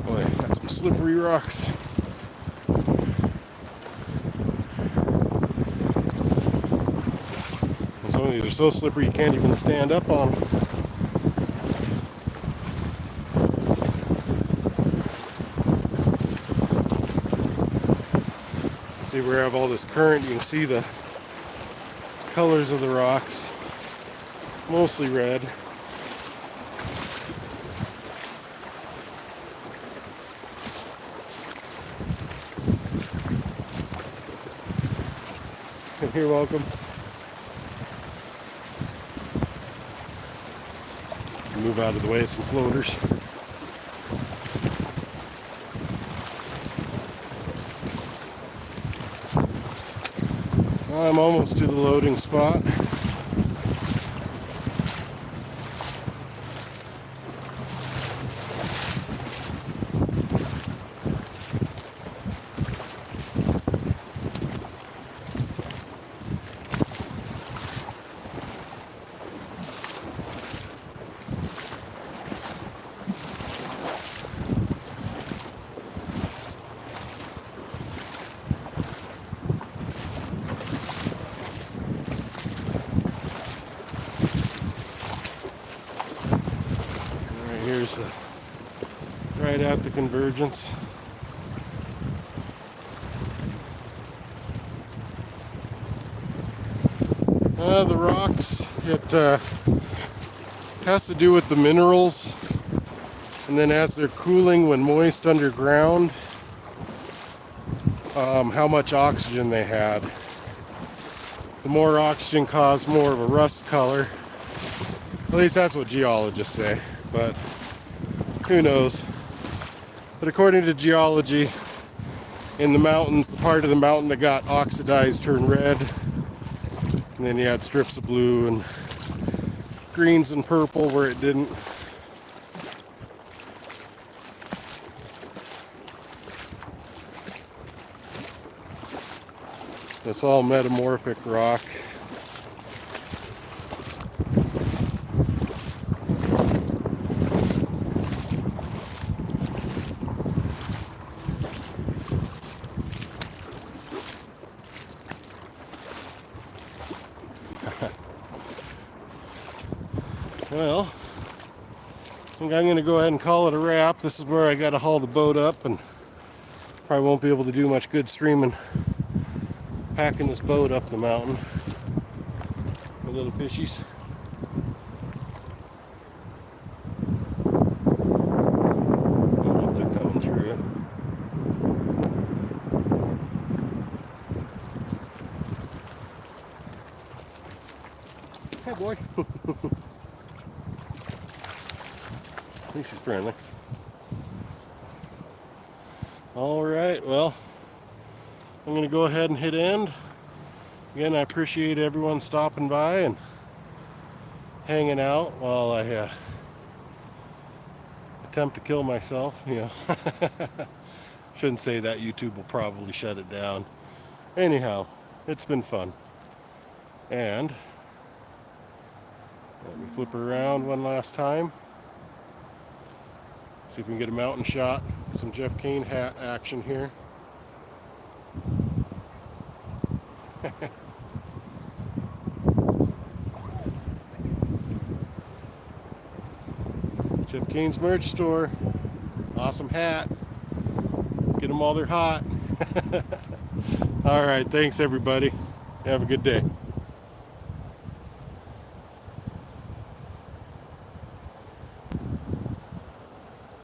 Boy, got some slippery rocks. And some of these are so slippery you can't even stand up on them. See where I have all this current, you can see the colors of the rocks, mostly red. You're welcome. Move out of the way of some floaters. I'm almost to the loading spot. Here's right at the convergence. The rocks, it has to do with the minerals, and then as they're cooling when moist underground, how much oxygen they had. The more oxygen caused more of a rust color. At least that's what geologists say, but who knows. But according to geology, in the mountains, the part of the mountain that got oxidized turned red, and then you had strips of blue and greens and purple where it didn't. It's all metamorphic rock. Well, I think I'm going to go ahead and call it a wrap. This is where I got to haul the boat up, and probably won't be able to do much good streaming, packing this boat up the mountain. The little fishies. I don't know if they're coming through it. Hey, boy. I think she's friendly. All right, well, I'm going to go ahead and hit end. Again, I appreciate everyone stopping by and hanging out while I attempt to kill myself. You know, shouldn't say that. YouTube will probably shut it down. Anyhow, it's been fun. And Let me flip her around one last time. See if we can get a mountain shot. Some Jeff Kane hat action here. Jeff Kane's merch store. Awesome hat. Get them while they're hot. All right, thanks everybody. Have a good day.